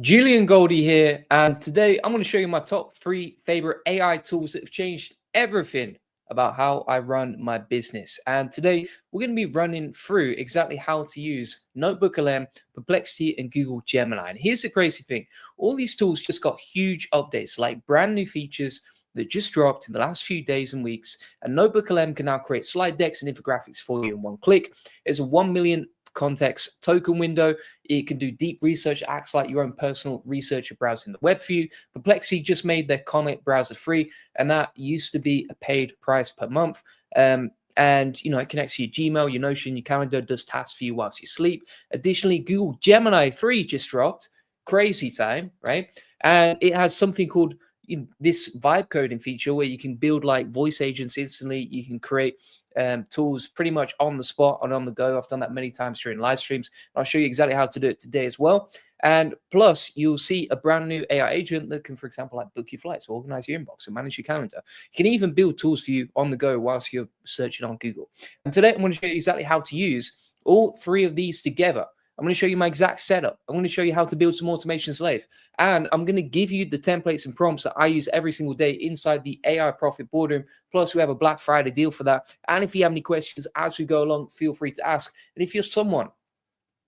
Julian Goldie here, and today I'm going to show you my top 3 favorite AI tools that have changed everything about how I run my business. And today we're going to be running through exactly how to use NotebookLM, Perplexity, and Google Gemini. And here's the crazy thing: all these tools just got huge updates, like brand new features that just dropped in the last few days and weeks. And NotebookLM can now create slide decks and infographics for you in one click. It's a 1 million context token window. It can do deep research, acts like your own personal researcher browsing the web view. Perplexity just made their Comet browser free, and that used to be a paid price per month. And it connects to your Gmail, your Notion, your calendar, does tasks for you whilst you sleep. Additionally, Google Gemini 3 just dropped. Crazy time, right? And it has something called this vibe coding feature where you can build like voice agents instantly. You can create tools pretty much on the spot and on the go. I've done that many times during live streams. I'll show you exactly how to do it today as well. And plus, you'll see a brand new AI agent that can, for example, like book your flights, organize your inbox, and manage your calendar. You can even build tools for you on the go whilst you're searching on Google. And today, I'm going to show you exactly how to use all 3 of these together. I'm going to show you my exact setup. I'm going to show you how to build some automation slave. And I'm going to give you the templates and prompts that I use every single day inside the AI Profit Boardroom. Plus, we have a Black Friday deal for that. And if you have any questions as we go along, feel free to ask. And if you're someone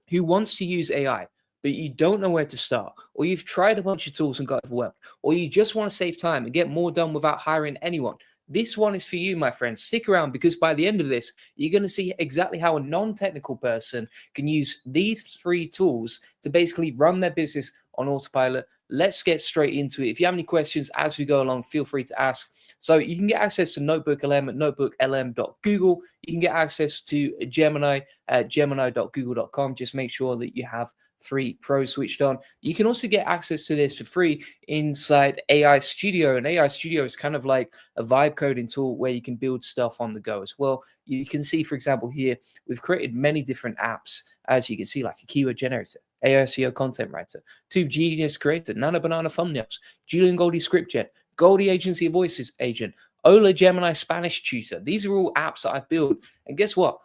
who wants to use AI, but you don't know where to start, or you've tried a bunch of tools and got overwhelmed, or you just want to save time and get more done without hiring anyone, this one is for you, my friends. Stick around, because by the end of this, you're going to see exactly how a non-technical person can use these 3 tools to basically run their business on autopilot. Let's get straight into it. If you have any questions as we go along, feel free to ask. So you can get access to NotebookLM at notebooklm.google. You can get access to Gemini at gemini.google.com. Just make sure that you have 3 Pro switched on. You can also get access to this for free inside AI Studio, and AI Studio is kind of like a vibe coding tool where you can build stuff on the go as well. You can see, for example, here we've created many different apps, as you can see, like a keyword generator, ASEO content writer, Tube Genius Creator, Nano Banana thumbnails, Julian Goldie Script Gen, Goldie Agency Voices Agent, Ola Gemini Spanish Tutor. These are all apps that I've built, and guess what?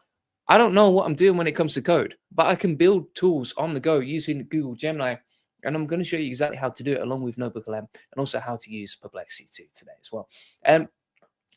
I don't know what I'm doing when it comes to code, but I can build tools on the go using Google Gemini, and I'm going to show you exactly how to do it along with NotebookLM, and also how to use Perplexity today as well.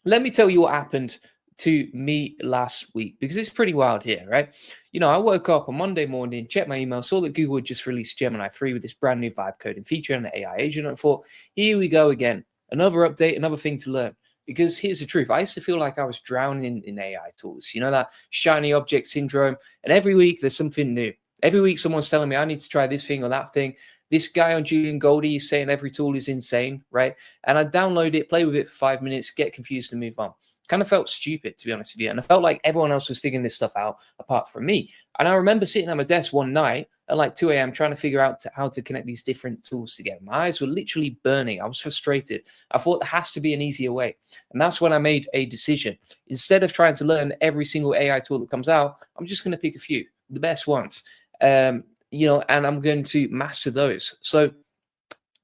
Let me tell you what happened to me last week, because it's pretty wild here, right? I woke up on Monday morning, checked my email, saw that Google had just released Gemini 3 with this brand new vibe coding feature and the AI agent. I thought, here we go again. Another update, another thing to learn. Because here's the truth: I used to feel like I was drowning in AI tools, that shiny object syndrome. And every week there's something new. Every week someone's telling me I need to try this thing or that thing. This guy on Julian Goldie is saying every tool is insane, right? And I download it, play with it for 5 minutes, get confused and move on. Kind of felt stupid, to be honest with you. And I felt like everyone else was figuring this stuff out apart from me. And I remember sitting at my desk one night at like 2 a.m. trying to figure out how to connect these different tools together. My eyes were literally burning. I was frustrated. I thought there has to be an easier way. And that's when I made a decision. Instead of trying to learn every single AI tool that comes out, I'm just going to pick a few, the best ones, and I'm going to master those. So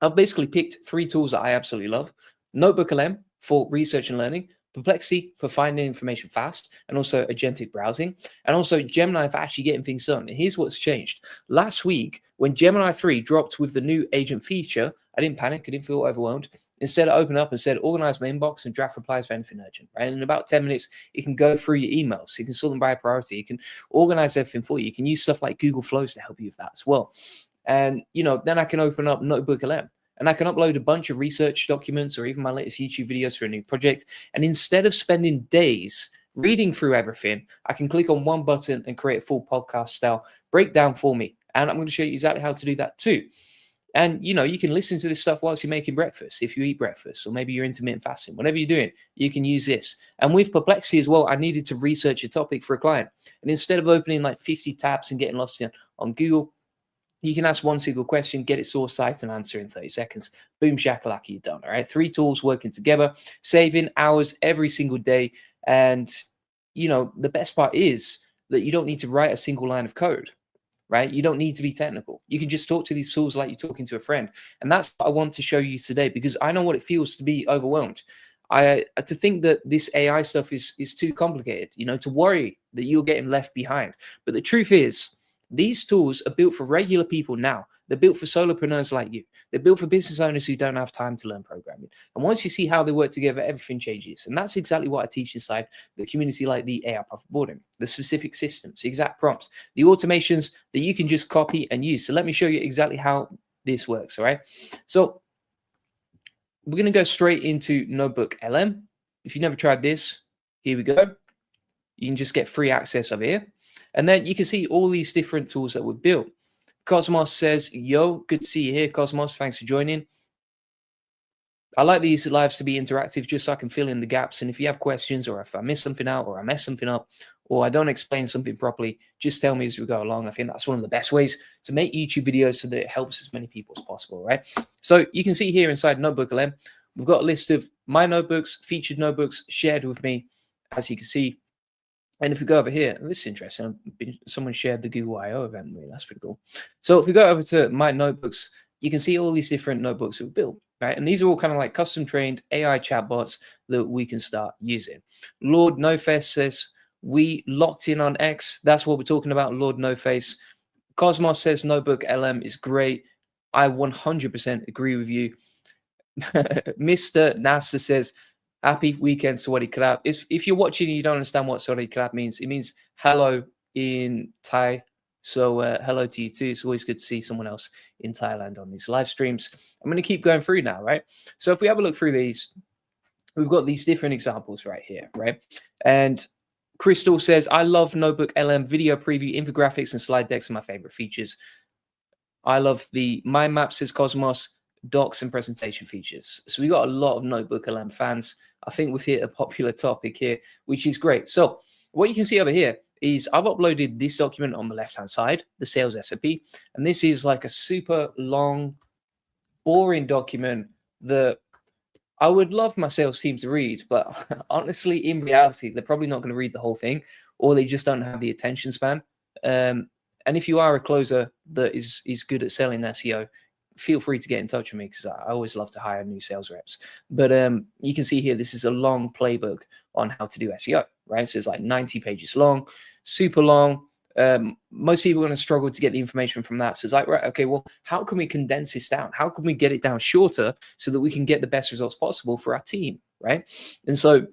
I've basically picked 3 tools that I absolutely love: NotebookLM for research and learning, Perplexity for finding information fast, and also agentic browsing, and also Gemini for actually getting things done. And here's what's changed. Last week, when Gemini 3 dropped with the new agent feature, I didn't panic. I didn't feel overwhelmed. Instead, I opened up and said, organize my inbox and draft replies for anything urgent, right? And in about 10 minutes, it can go through your emails. You can sort them by priority. You can organize everything for you. You can use stuff like Google Flows to help you with that as well. And, then I can open up NotebookLM. And I can upload a bunch of research documents or even my latest YouTube videos for a new project. And instead of spending days reading through everything, I can click on one button and create a full podcast style breakdown for me. And I'm going to show you exactly how to do that too. And, you can listen to this stuff whilst you're making breakfast, if you eat breakfast, or maybe you're intermittent fasting. Whatever you're doing, you can use this. And with Perplexity as well, I needed to research a topic for a client. And instead of opening like 50 tabs and getting lost on Google, you can ask one single question, get it source, cite, and answer in 30 seconds. Boom, shakalaka, you're done. All right. 3 tools working together, saving hours every single day. And, the best part is that you don't need to write a single line of code, right? You don't need to be technical. You can just talk to these tools like you're talking to a friend. And that's what I want to show you today, because I know what it feels to be overwhelmed. To think that this AI stuff is too complicated, to worry that you're getting left behind. But the truth is, These tools are built for regular people now. They're built for solopreneurs like you. They're built for business owners who don't have time to learn programming. And once you see how they work together, everything changes. And that's exactly what I teach inside the community, like the AI Profit Boardroom, the specific systems, the exact prompts, the automations that you can just copy and use. So let me show you exactly how this works. All right. So we're going to go straight into NotebookLM. If you've never tried this, here we go. You can just get free access over here. And then you can see all these different tools that were built. Cosmos says, yo, good to see you here, Cosmos. Thanks for joining. I like these lives to be interactive just so I can fill in the gaps. And if you have questions, or if I miss something out, or I mess something up, or I don't explain something properly, just tell me as we go along. I think that's one of the best ways to make YouTube videos so that it helps as many people as possible, right? So you can see here inside NotebookLM, we've got a list of my notebooks, featured notebooks shared with me, as you can see. And if we go over here, this is interesting. Someone shared the Google I/O event with me. That's pretty cool. So if we go over to my notebooks, you can see all these different notebooks that we built, right? And these are all kind of like custom trained AI chatbots that we can start using. Lord No Face says, we locked in on X. That's what we're talking about, Lord No Face. Cosmos says NotebookLM is great. I 100% agree with you. Mr. NASA says, happy weekend, Sawadee Krab. If you're watching and you don't understand what Sawadee Krab means, it means hello in Thai. So hello to you too. It's always good to see someone else in Thailand on these live streams. I'm going to keep going through now, right? So if we have a look through these, we've got these different examples right here, right? And Crystal says, I love NotebookLM video preview, infographics, and slide decks are my favorite features. I love the mind map, says Cosmos, docs and presentation features. So we got a lot of NotebookLM fans. I think we've hit a popular topic here, which is great. So what you can see over here is I've uploaded this document on the left-hand side, the sales SOP, and this is like a super long, boring document that I would love my sales team to read, but honestly, in reality, they're probably not going to read the whole thing, or they just don't have the attention span. And if you are a closer that is good at selling SEO, feel free to get in touch with me, because I always love to hire new sales reps. But you can see here, this is a long playbook on how to do SEO, right? So it's like 90 pages long, super long. Most people are going to struggle to get the information from that. So it's like, right, okay, well, how can we condense this down? How can we get it down shorter so that we can get the best results possible for our team, right? And so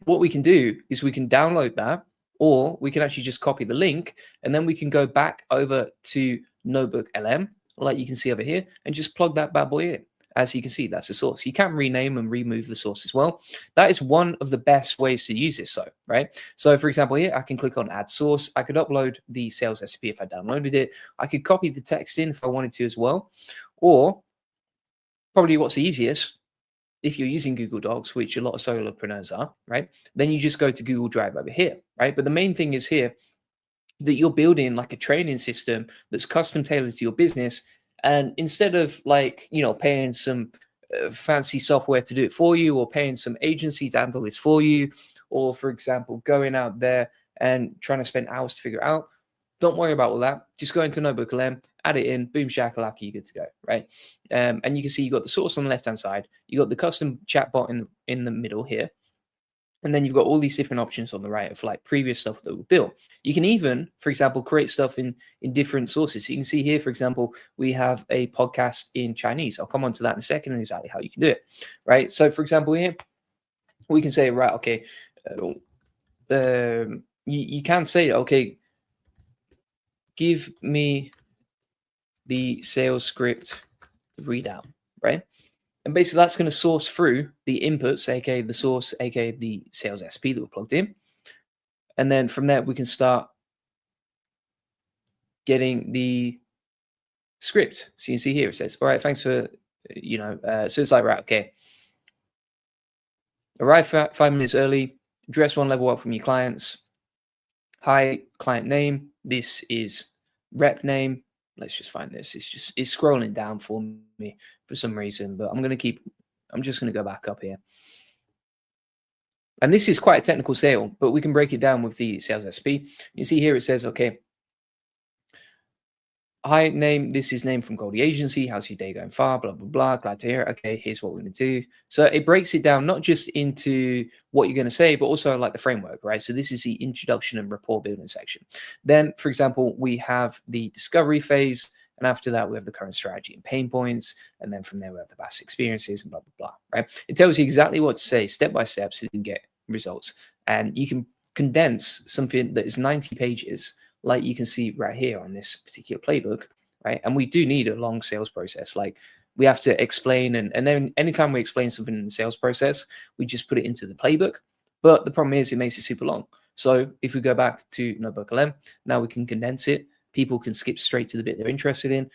what we can do is we can download that, or we can actually just copy the link, and then we can go back over to NotebookLM, like you can see over here, and just plug that bad boy in. As you can see, that's the source. You can rename and remove the source as well. That is one of the best ways to use this, though, right? So, for example, here, I can click on Add Source. I could upload the sales recipe if I downloaded it. I could copy the text in if I wanted to as well. Or, probably what's easiest, if you're using Google Docs, which a lot of solopreneurs are, right? Then you just go to Google Drive over here, right? But the main thing is here that you're building like a training system that's custom tailored to your business. And instead of like, paying some fancy software to do it for you, or paying some agency to handle this for you, or for example, going out there and trying to spend hours to figure it out, don't worry about all that. Just go into NotebookLM, add it in, boom, shakalaka, you're good to go, right? And you can see you got the source on the left-hand side. You got the custom chatbot in the middle here. And then you've got all these different options on the right of like previous stuff that we built. You can even, for example, create stuff in different sources. So you can see here, for example, we have a podcast in Chinese. I'll come on to that in a second and exactly how you can do it, right? So for example, here, we can say, right, okay, you can say, okay, give me the sales script readout, right? And basically that's going to source through the inputs, aka the source, aka the sales SP that we plugged in. And then from there, we can start getting the script. So you can see here, it says, all right, thanks for, so it's like, right, okay. Arrive 5 minutes early, address one level up from your clients. Hi, client name. This is rep name. Let's just find this. It's scrolling down for me for some reason, but I'm just going to go back up here. And this is quite a technical sale, but we can break it down with the sales SP. You see here, it says, okay, Hi, this is name from Goldie Agency. How's your day going far? Blah, blah, blah. Glad to hear it. Okay, here's what we're going to do. So it breaks it down not just into what you're going to say, but also like the framework, right? So this is the introduction and rapport building section. Then, for example, we have the discovery phase. And after that, we have the current strategy and pain points. And then from there, we have the past experiences and blah, blah, blah, right? It tells you exactly what to say step by step so you can get results. And you can condense something that is 90 pages like you can see right here on this particular playbook, right? And we do need a long sales process. Like we have to explain, and then anytime we explain something in the sales process, we just put it into the playbook. But the problem is it makes it super long. So if we go back to NotebookLM, now we can condense it. People can skip straight to the bit they're interested in.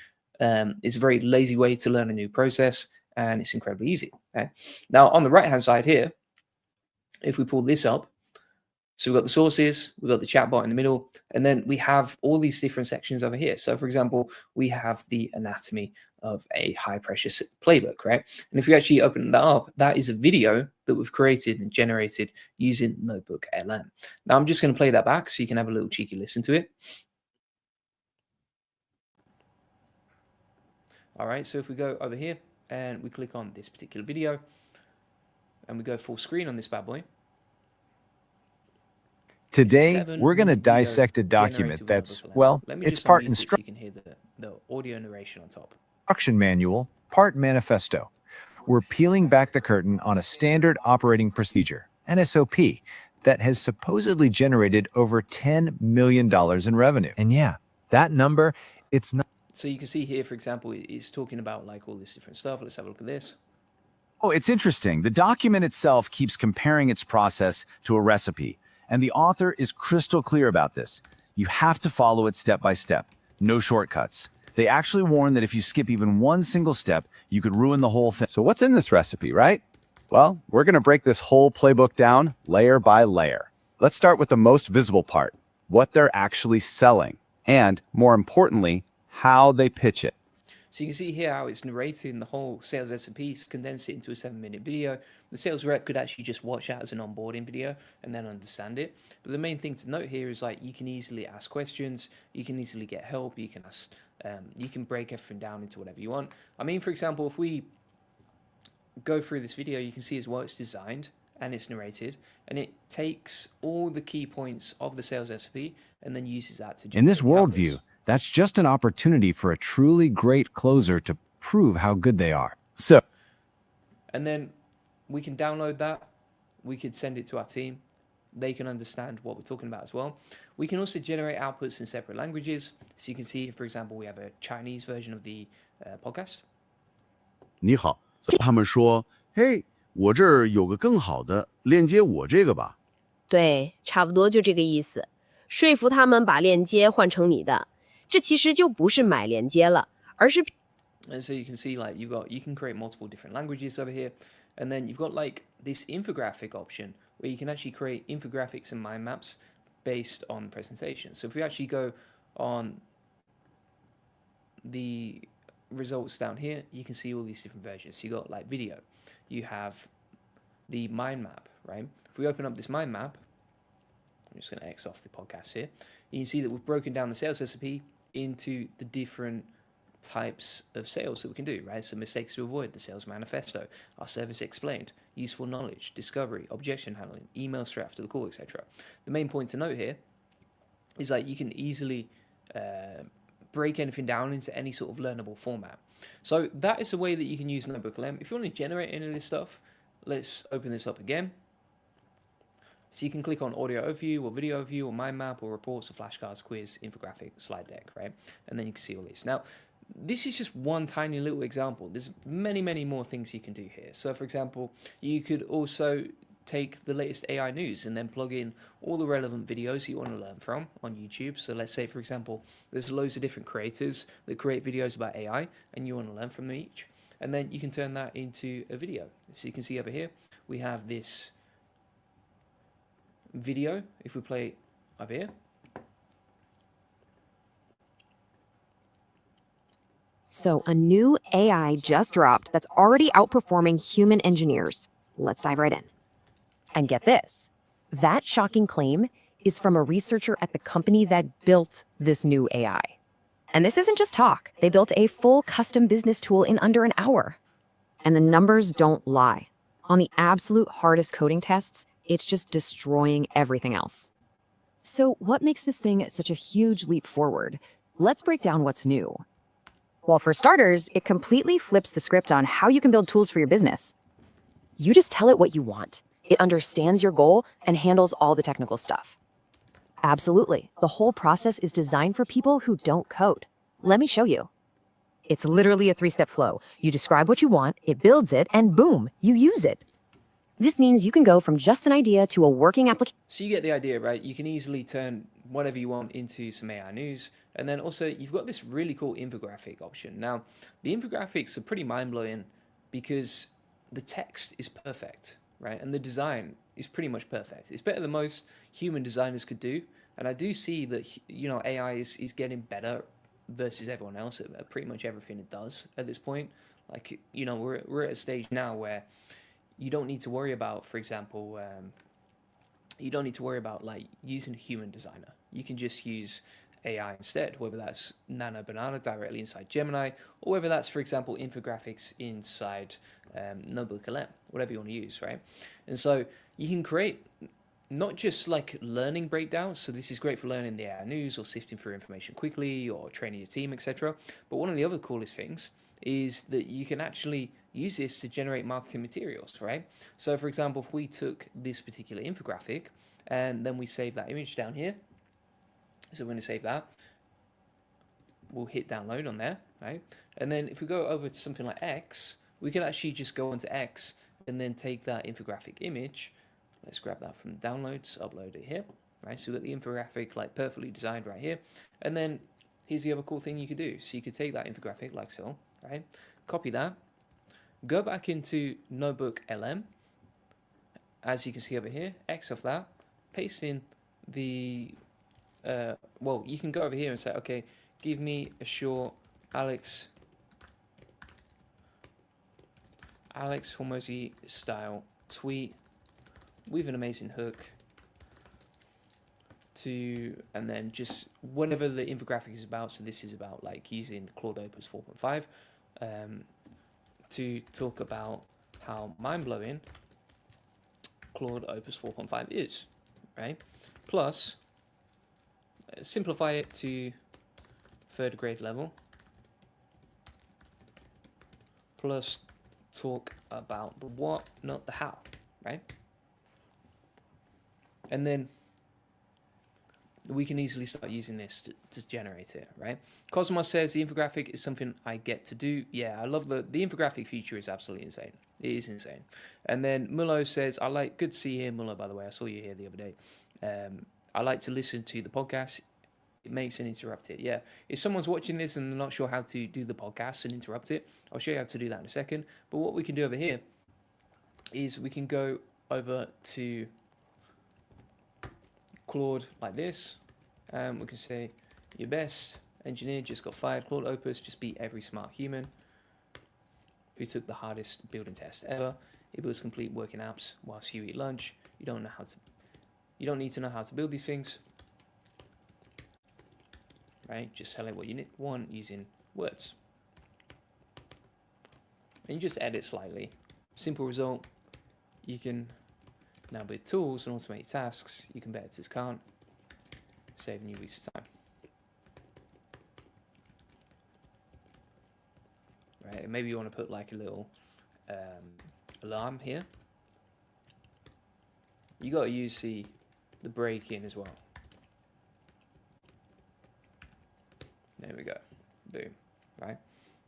It's a very lazy way to learn a new process, and it's incredibly easy. Okay? Now on the right-hand side here, if we pull this up, so we've got the sources, we've got the chatbot in the middle, and then we have all these different sections over here. So for example, we have the anatomy of a high pressure playbook, right? And if you actually open that up, that is a video that we've created and generated using NotebookLM. Now I'm just going to play that back so you can have a little cheeky listen to it. All right, so if we go over here and we click on this particular video and we go full screen on this bad boy. Today, we're going to dissect a document that's, well, it's part instruction manual, part manifesto. We're peeling back the curtain on a standard operating procedure, an SOP, that has supposedly generated over $10 million in revenue. And yeah, that number, it's not... So you can see here, for example, it's talking about like all this different stuff. Let's have a look at this. Oh, it's interesting. The document itself keeps comparing its process to a recipe. And the author is crystal clear about this. You have to follow it step by step. No shortcuts. They actually warn that if you skip even one single step, you could ruin the whole thing. So what's in this recipe, right? Well, we're going to break this whole playbook down layer by layer. Let's start with the most visible part, what they're actually selling, and more importantly, how they pitch it. So you can see here how it's narrating the whole sales SOP, condense it into a 7-minute video. The sales rep could actually just watch that as an onboarding video and then understand it. But the main thing to note here is like you can easily ask questions, you can easily get help, you can ask, you can break everything down into whatever you want. I mean, for example, if we go through this video, you can see as well it's designed and it's narrated, and it takes all the key points of the sales SOP and then uses that to. In this worldview, that's just an opportunity for a truly great closer to prove how good they are. So, and then we can download that. We could send it to our team. They can understand what we're talking about as well. We can also generate outputs in separate languages. So you can see, for example, we have a Chinese version of the podcast. 你好，他们说，嘿，我这儿有个更好的，链接我这个吧。对，差不多就这个意思。说服他们把链接换成你的。这其实就不是买连接了，而是 And so you can see like you can create multiple different languages over here, and then you've got like this infographic option where you can actually create infographics and mind maps based on the presentation. So if we actually go on the results down here, you can see all these different versions. So you got like video, you have the mind map, right? If we open up this mind map, I'm just going to X off the podcast here. You can see that we've broken down the sales SOP into the different types of sales that we can do, right? So mistakes to avoid, the sales manifesto, our service explained, useful knowledge, discovery, objection handling, email straight after the call, etc. The main point to note here is that you can easily break anything down into any sort of learnable format. So that is a way that you can use NotebookLM. If you want to generate any of this stuff, let's open this up again. So you can click on audio overview or video overview or mind map or reports or flashcards, quiz, infographic, slide deck, right? And then you can see all these. Now, this is just one tiny little example. There's many, many more things you can do here. So for example, you could also take the latest AI news and then plug in all the relevant videos you want to learn from on YouTube. So let's say, for example, there's loads of different creators that create videos about AI and you want to learn from them each. And then you can turn that into a video. So you can see over here, we have this video. If we play over here. So a new AI just dropped that's already outperforming human engineers. Let's dive right in. And get this, that shocking claim is from a researcher at the company that built this new AI. And this isn't just talk. They built a full custom business tool in under an hour. And the numbers don't lie. On the absolute hardest coding tests, it's just destroying everything else. So what makes this thing such a huge leap forward? Let's break down what's new. Well, for starters, it completely flips the script on how you can build tools for your business. You just tell it what you want. It understands your goal and handles all the technical stuff. Absolutely. The whole process is designed for people who don't code. Let me show you. It's literally a 3-step flow. You describe what you want, it builds it, and boom, you use it. This means you can go from just an idea to a working application. So you get the idea, right? You can easily turn whatever you want into some AI news. And then also you've got this really cool infographic option. Now, the infographics are pretty mind-blowing because the text is perfect, right? And the design is pretty much perfect. It's better than most human designers could do. And I do see that, you know, AI is getting better versus everyone else at pretty much everything it does at this point. Like, you know, we're at a stage now where you don't need to worry about, for example, you don't need to worry about like using a human designer. You can just use AI instead, whether that's Nano Banana directly inside Gemini, or whether that's, for example, infographics inside NotebookLM, whatever you want to use, right? And so you can create not just like learning breakdowns, so this is great for learning the AI news or sifting through information quickly or training your team, etc. But one of the other coolest things is that you can actually use this to generate marketing materials, right? So for example, if we took this particular infographic and then we save that image down here, so we're going to save that, we'll hit download on there, right? And then if we go over to something like X, we can actually just go onto X and then take that infographic image. Let's grab that from downloads, upload it here, right? So we've got the infographic like perfectly designed right here. And then here's the other cool thing you could do. So you could take that infographic like so, right? Copy that, go back into NotebookLM. As you can see over here, X off that, paste in the, well, you can go over here and say, okay, give me a short Alex Hormozy style tweet with an amazing hook to, and then just whatever the infographic is about. So this is about like using Claude Opus 4.5 to talk about how mind-blowing Claude Opus 4.5 is, right? Plus, simplify it to third grade level. Plus, talk about the what, not the how, right? And then we can easily start using this to generate it, right? Cosmos says the infographic is something I get to do. Yeah, I love the infographic feature is absolutely insane. It is insane. And then Mullo says, I like, good to see you here, Mullo, by the way. I saw you here the other day. I like to listen to the podcast. It makes and interrupt it. Yeah, if someone's watching this and they're not sure how to do the podcast and interrupt it, I'll show you how to do that in a second. But what we can do over here is we can go over to Claude like this, and we can say your best engineer just got fired. Claude Opus just beat every smart human who took the hardest building test ever. It builds complete working apps whilst you eat lunch. You don't need to know how to build these things, right? Just tell it what you want using words, and you just edit slightly. Simple result. You can now with tools and automate tasks, you can bet editors can't, saving you weeks of time. Right, and maybe you want to put like a little alarm here. You got to use the break in as well. There we go, boom, right?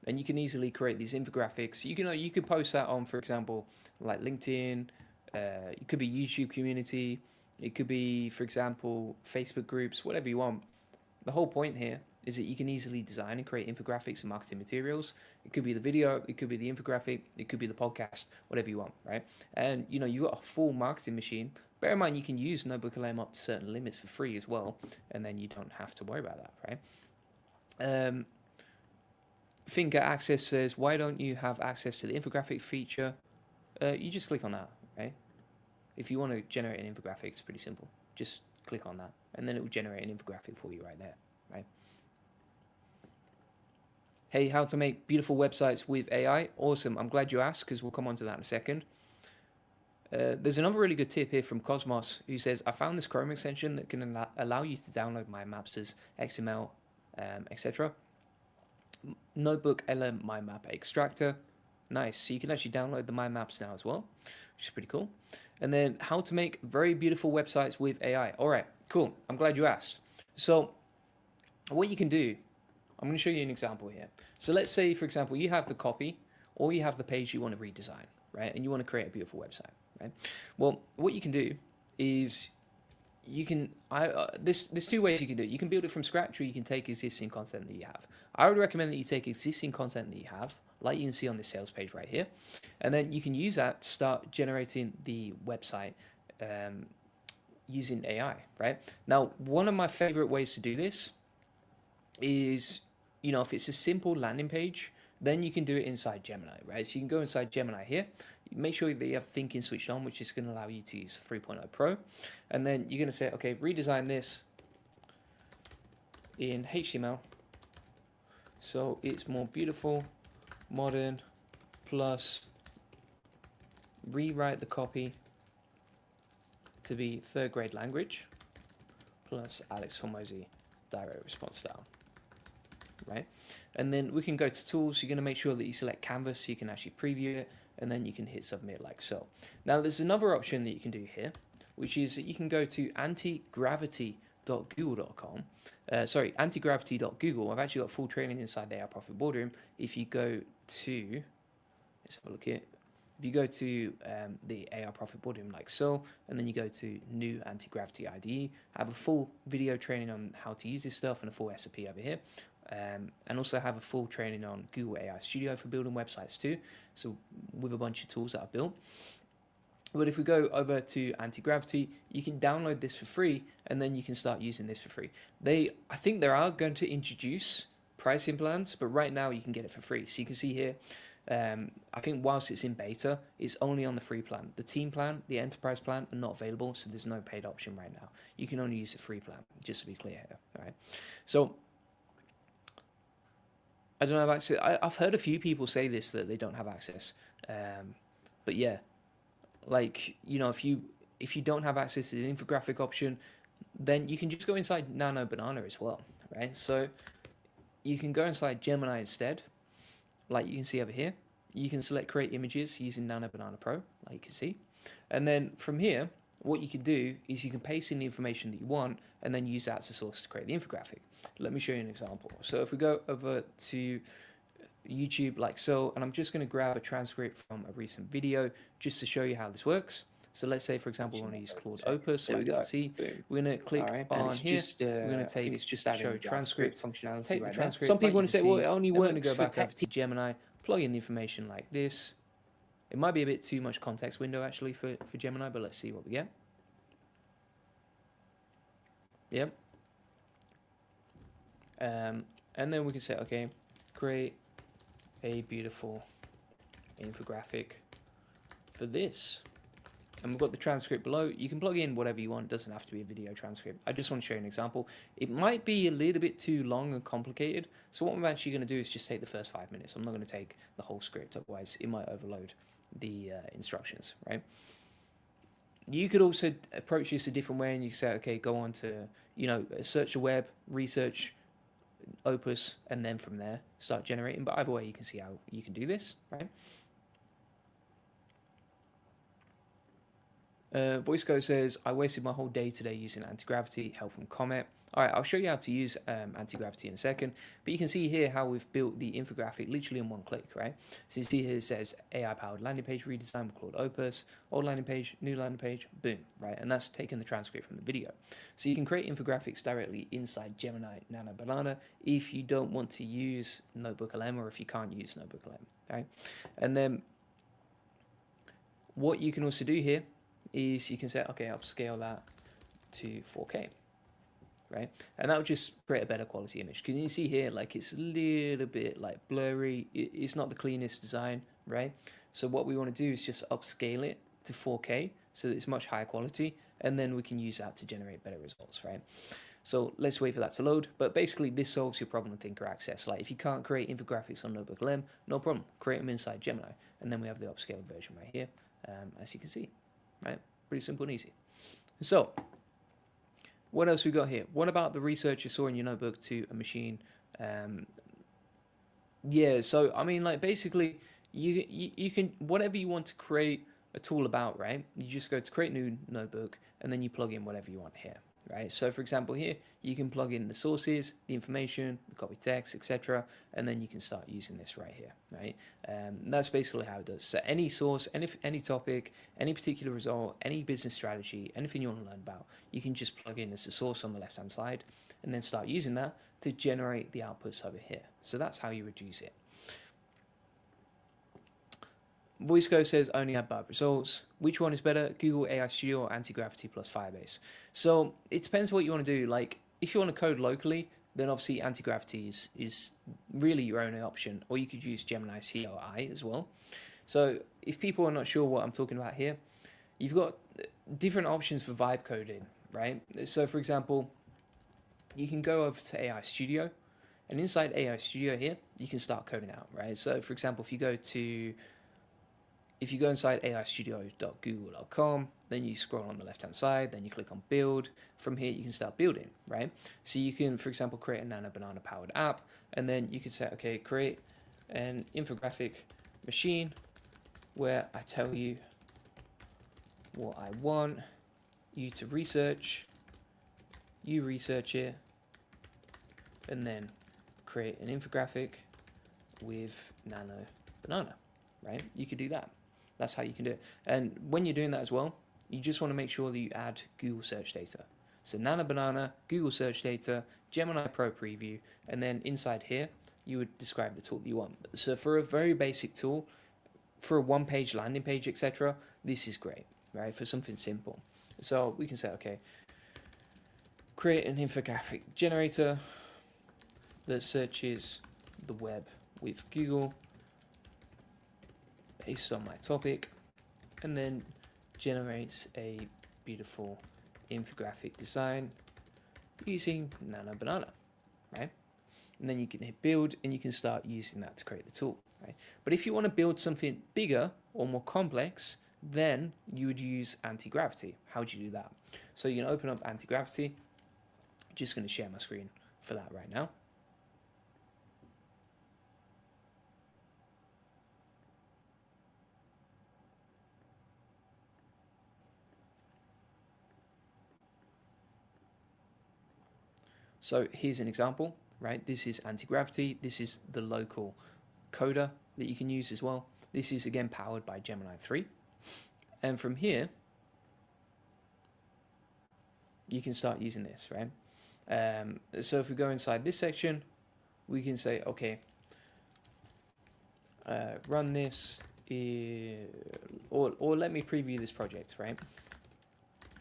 And you can easily create these infographics. You can post that on, for example, like LinkedIn. It could be YouTube community. It could be, for example, Facebook groups, whatever you want. The whole point here is that you can easily design and create infographics and marketing materials. It could be the video, it could be the infographic, it could be the podcast, whatever you want, right? And you've got a full marketing machine. Bear in mind, you can use NotebookLM up to certain limits for free as well, and then you don't have to worry about that, right? Finger Access says, why don't you have access to the infographic feature? You just click on that, right? If you want to generate an infographic, it's pretty simple. Just click on that, and then it will generate an infographic for you right there, right? Hey, how to make beautiful websites with AI. Awesome. I'm glad you asked because we'll come on to that in a second. There's another really good tip here from Cosmos who says, I found this Chrome extension that can allow you to download my maps as XML, etc. NotebookLM My Map Extractor. Nice. So you can actually download the My Maps now as well, which is pretty cool. And then how to make very beautiful websites with AI. All right, cool. I'm glad you asked. So what you can do, I'm going to show you an example here. So let's say, for example, you have the copy or you have the page you want to redesign, right? And you want to create a beautiful website, right? Well, what you can do is you can, there's two ways you can do it. You can build it from scratch or you can take existing content that you have. I would recommend that you take existing content that you have, like you can see on this sales page right here. And then you can use that to start generating the website using AI, right? Now, one of my favorite ways to do this is, you know, if it's a simple landing page, then you can do it inside Gemini, right? So you can go inside Gemini here, make sure that you have thinking switched on, which is going to allow you to use 3.0 Pro. And then you're going to say, okay, redesign this in HTML so it's more beautiful, modern, plus rewrite the copy to be third grade language, plus Alex Hormozy direct response style, right? And then we can go to tools. You're going to make sure that you select canvas so you can actually preview it, and then you can hit submit like so. Now there's another option that you can do here, which is that you can go to antigravity.google.com. Antigravity.google. I've actually got full training inside the AI Profit Boardroom. If you go to, let's have a look here. If you go to the AI Profit Boardroom like so, and then you go to new anti-gravity IDE, I have a full video training on how to use this stuff and a full recipe over here. And also have a full training on Google AI Studio for building websites too. So with a bunch of tools that I've built. But if we go over to anti-gravity, you can download this for free, and then you can start using this for free. I think they are going to introduce pricing plans, but right now you can get it for free. So you can see here, I think whilst it's in beta, it's only on the free plan. The team plan, the enterprise plan are not available, so there's no paid option right now. You can only use the free plan, just to be clear here. All right. So I don't have access. I've heard a few people say this, that they don't have access. But yeah, like, you know, if you don't have access to the infographic option, then you can just go inside Nano Banana as well, right? So you can go inside Gemini instead, like you can see over here. You can select create images using Nano Banana Pro, like you can see. And then from here, what you can do is you can paste in the information that you want and then use that as a source to create the infographic. Let me show you an example. So if we go over to YouTube like so, and I'm just going to grab a transcript from a recent video just to show you how this works. So let's say, for example, we want to use Claude Opus. There we go. See, we're going to click on here. We're going to take it's just show transcript functionality. Take the transcript. Some people want to say, well, it only works. We're going to go back over to Gemini, plug in the information like this. It might be a bit too much context window actually for Gemini, but let's see what we get. Yep. And then we can say, okay, create a beautiful infographic for this. And we've got the transcript below. You can plug in whatever you want. It doesn't have to be a video transcript. I just want to show you an example. It might be a little bit too long and complicated. So what I'm actually going to do is just take the first 5 minutes. I'm not going to take the whole script, otherwise it might overload the instructions, right? You could also approach this a different way, and you say, okay, go on to, you know, search the web, research Opus, and then from there start generating. But either way, you can see how you can do this, right? VoiceCo says, I wasted my whole day today using anti-gravity, help from Comet. All right, I'll show you how to use anti-gravity in a second, but you can see here how we've built the infographic literally in one click, right? So you see here it says AI-powered landing page redesign with Claude Opus, old landing page, new landing page, boom, right? And that's taken the transcript from the video. So you can create infographics directly inside Gemini Nano Banana if you don't want to use NotebookLM, or if you can't use NotebookLM, right? And then what you can also do here is you can say, okay, upscale that to 4K. Right, and that will just create a better quality image, because you see here, like, it's a little bit like blurry. It's not the cleanest design, right? So what we want to do is just upscale it to 4K so that it's much higher quality, and then we can use that to generate better results, right? So let's wait for that to load. But basically, this solves your problem with Thinker Access. Like if you can't create infographics on NotebookLM, no problem. Create them inside Gemini. And then we have the upscaled version right here, as you can see. Right? Pretty simple and easy. So what else we got here? What about the research you saw in your notebook to a machine? Yeah, so I mean, like basically, you can whatever you want to create a tool about, right? You just go to create new notebook, and then you plug in whatever you want here, right? So for example, here you can plug in the sources, the information, the copy text, etc., and then you can start using this right here, right? That's basically how it does. So any source, any topic, any particular result, any business strategy, anything you want to learn about, you can just plug in as a source on the left-hand side, and then start using that to generate the outputs over here. So that's how you would use it. VoiceCo says only add bad results. Which one is better, Google AI Studio or Anti-Gravity plus Firebase? So it depends what you want to do. Like if you want to code locally, then obviously Anti-Gravity is really your only option, or you could use Gemini CLI as well. So if people are not sure what I'm talking about here, you've got different options for vibe coding, right? So for example, you can go over to AI Studio, and inside AI Studio here, you can start coding out, right? So for example, if you go inside aistudio.google.com, then you scroll on the left-hand side, then you click on build. From here, you can start building, right? So you can, for example, create a Nano Banana powered app, and then you can say, okay, create an infographic machine where I tell you what I want you to research, you research it, and then create an infographic with Nano Banana, right? You could do that. That's how you can do it. And when you're doing that as well, you just want to make sure that you add Google search data. So Nano Banana, Google search data, Gemini Pro preview, and then inside here, you would describe the tool that you want. So for a very basic tool, for a one-page landing page, etc., this is great, right? For something simple. So we can say, okay, create an infographic generator that searches the web with Google based on my topic, and then generates a beautiful infographic design using Nano Banana, right? And then you can hit build, and you can start using that to create the tool, right? But if you want to build something bigger or more complex, then you would use anti-gravity. How would you do that? So you can open up anti-gravity. Just going to share my screen for that right now. So here's an example, right? This is anti-gravity. This is the local coder that you can use as well. This is again powered by Gemini 3. And from here, you can start using this, right? So if we go inside this section, we can say, okay, run this, or let me preview this project, right?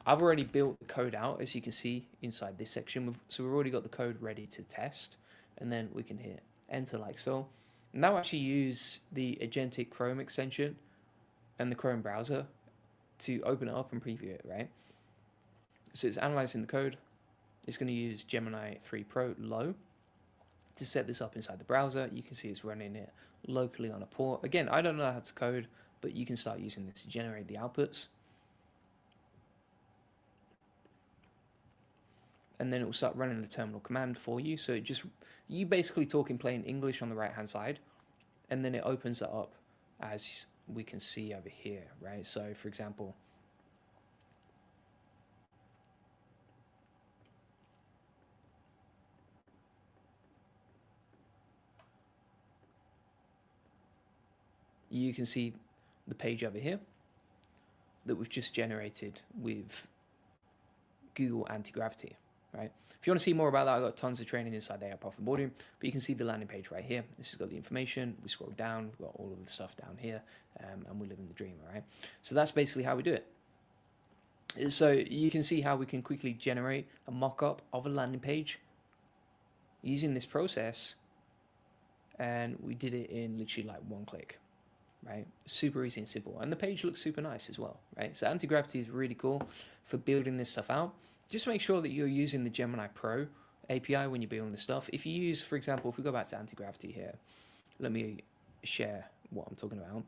I've already built the code out, as you can see inside this section. So we've already got the code ready to test, and then we can hit enter like so. And that will actually use the agentic Chrome extension and the Chrome browser to open it up and preview it, right? So it's analyzing the code. It's going to use Gemini 3 Pro low to set this up inside the browser. You can see it's running it locally on a port. Again, I don't know how to code, but you can start using this to generate the outputs. And then it will start running the terminal command for you. So you basically talk in plain English on the right hand side, and then it opens it up as we can see over here, right? So for example, you can see the page over here that we've just generated with Google Anti-Gravity, right? If you want to see more about that, I've got tons of training inside the AI Profit Boardroom, but you can see the landing page right here. This has got the information. We scroll down, we've got all of the stuff down here, and we live in the dream, all right? So that's basically how we do it. So you can see how we can quickly generate a mock-up of a landing page using this process, and we did it in literally like one click, right? Super easy and simple, and the page looks super nice as well, right? So anti-gravity is really cool for building this stuff out. just make sure that you're using the Gemini Pro API when you're building the stuff. If you use, for example, if we go back to anti-gravity here, let me share what I'm talking about.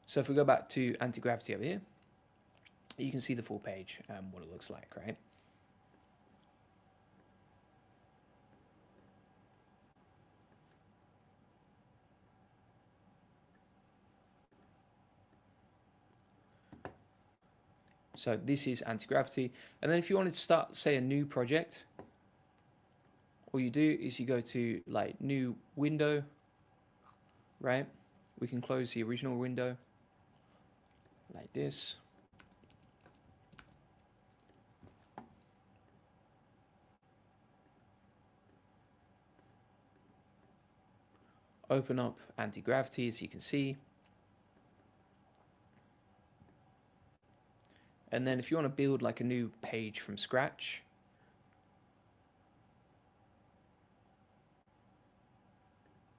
So if we go back to anti-gravity over here, you can see the full page and what it looks like, right? So this is anti-gravity. And then if you wanted to start, say, a new project, all you do is you go to like new window, right? We can close the original window like this. Open up anti-gravity, as you can see. And then if you want to build like a new page from scratch,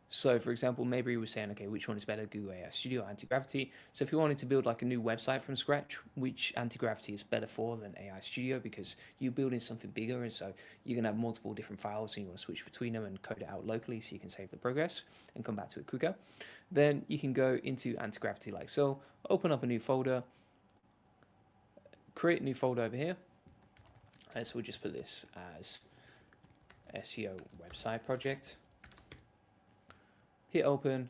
so for example, maybe we were saying, okay, which one is better, Google AI Studio or anti-gravity? So if you wanted to build like a new website from scratch, which anti-gravity is better for than AI Studio, because you're building something bigger, and so you're going to have multiple different files and you want to switch between them and code it out locally so you can save the progress and come back to it quicker. Then you can go into anti-gravity like so, open up a new folder, create a new folder over here. And so we'll just put this as SEO website project. Hit open.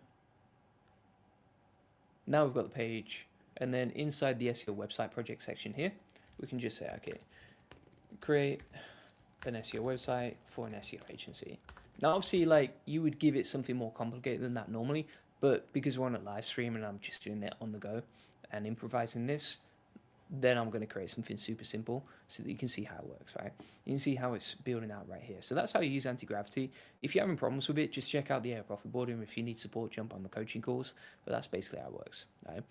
Now we've got the page, and then inside the SEO website project section here, we can just say, okay, create an SEO website for an SEO agency. Now, obviously, like you would give it something more complicated than that normally, but because we're on a live stream and I'm just doing it on the go and improvising this, then I'm going to create something super simple so that you can see how it works, right? You can see how it's building out right here. So that's how you use anti-gravity. If you're having problems with it, just check out the AI Profit Boardroom. If you need support, jump on the coaching calls. But that's basically how it works, right?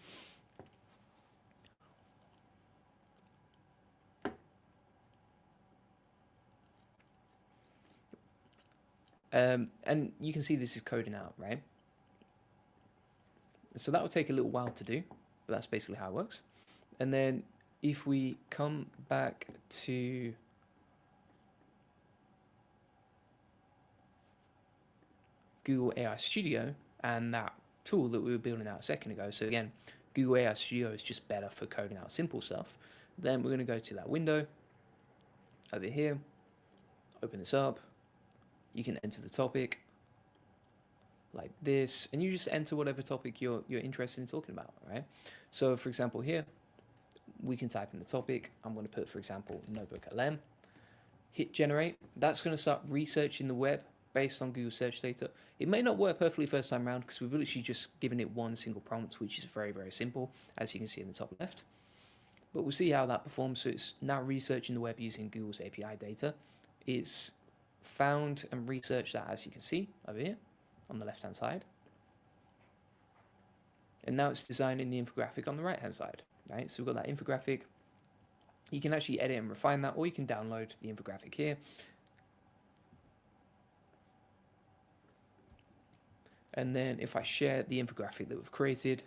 And you can see this is coding out, right? So that will take a little while to do, but that's basically how it works. And then if we come back to Google AI Studio and that tool that we were building out a second ago. So again, Google AI Studio is just better for coding out simple stuff. Then we're going to go to that window over here, open this up. You can enter the topic like this, and you just enter whatever topic you're interested in talking about, right? So for example here, we can type in the topic. I'm going to put, for example, NotebookLM. Hit generate. That's going to start researching the web based on Google search data. It may not work perfectly first time around because we've literally just given it one single prompt, which is very, very simple, as you can see in the top left. But we'll see how that performs. So it's now researching the web using Google's API data. It's found and researched that, as you can see over here on the left-hand side. And now it's designing the infographic on the right-hand side. Right, so we've got that infographic. You can actually edit and refine that, or you can download the infographic here. And then if I share the infographic that we've created,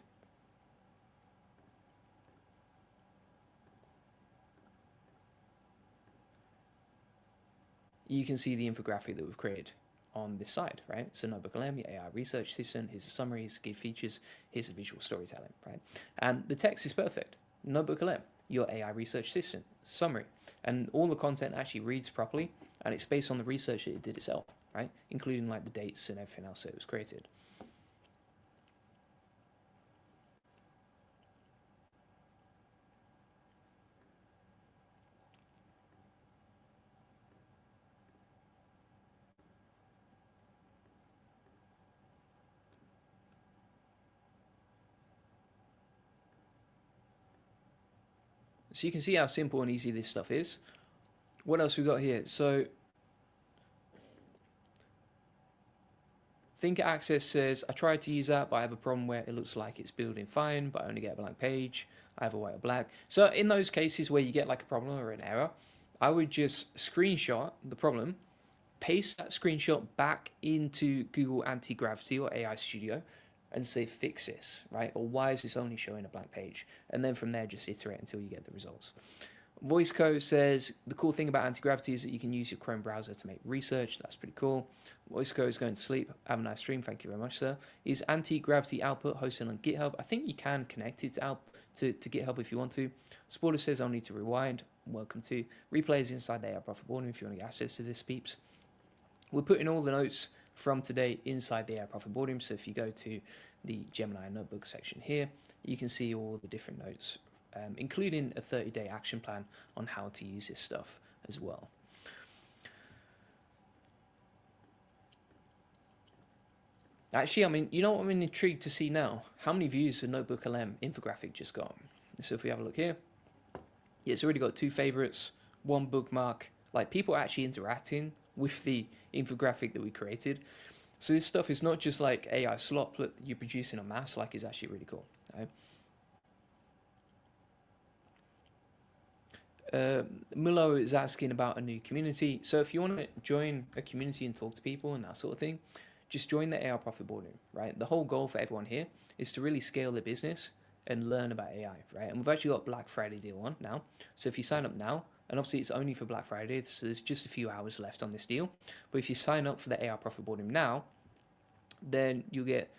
you can see the infographic that we've created on this side, right? So NotebookLM, your AI research system, here's a summary, here's key features, here's the visual storytelling, right? And the text is perfect. NotebookLM, your AI research system, summary. And all the content actually reads properly, and it's based on the research that it did itself, right? Including like the dates and everything else that it was created. So you can see how simple and easy this stuff is. What else we got here? So Think Access says, I tried to use that, but I have a problem where it looks like it's building fine, but I only get a blank page. I have a white or black. So in those cases where you get like a problem or an error, I would just screenshot the problem, paste that screenshot back into Google Anti-Gravity or AI Studio and say, fix this, right? Or why is this only showing a blank page? And then from there, just iterate until you get the results. VoiceCo says, the cool thing about anti-gravity is that you can use your Chrome browser to make research. That's pretty cool. VoiceCo is going to sleep. Have a nice stream. Thank you very much, sir. Is anti-gravity output hosted on GitHub? I think you can connect it to GitHub if you want to. Spoiler says, I'll need to rewind. Welcome to. Replay is inside the AI Profit Boardroom if you want to get access to this, peeps. We're putting all the notes from today inside the AI Profit Boardroom. So if you go to the Gemini notebook section here, you can see all the different notes, including a 30-day action plan on how to use this stuff as well. Actually, I mean, you know what I'm intrigued to see now? How many views the NotebookLM infographic just got? So if we have a look here, yeah, it's already got 2 favorites, 1 bookmark. Like, people are actually interacting with the infographic that we created. So this stuff is not just like AI slop that you're producing en masse, like, it's actually really cool, right? Milo is asking about a new community. So if you want to join a community and talk to people and that sort of thing, just join the AI Profit Boardroom, right? The whole goal for everyone here is to really scale their business and learn about AI, right? And we've actually got Black Friday deal on now. So if you sign up now, and obviously it's only for Black Friday, so there's just a few hours left on this deal. But if you sign up for the AI Profit Boardroom now, then you'll get,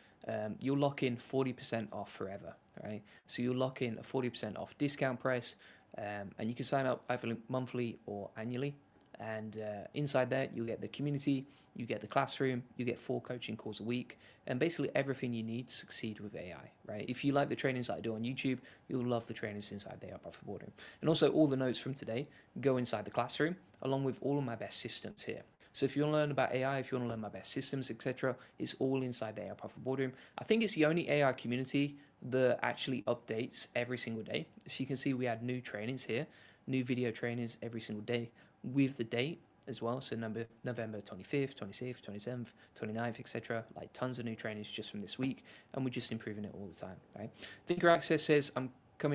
you'll lock in 40% off forever, right? So you'll lock in a 40% off discount price. And you can sign up either monthly or annually. And inside there, you'll get the community, you get the classroom, you get 4 coaching calls a week, and basically everything you need to succeed with AI, right? If you like the trainings that I do on YouTube, you'll love the trainings inside the AI Profit Boardroom. And also all the notes from today go inside the classroom, along with all of my best systems here. So if you want to learn about AI, if you want to learn my best systems, etc., it's all inside the AI Profit Boardroom. I think it's the only AI community that actually updates every single day. So you can see we had new trainings here, new video trainings every single day with the date as well. So November 25th, 26th, 27th, 29th, etc. Like tons of new trainings just from this week, and we're just improving it all the time, right? Thinker Access says, I'm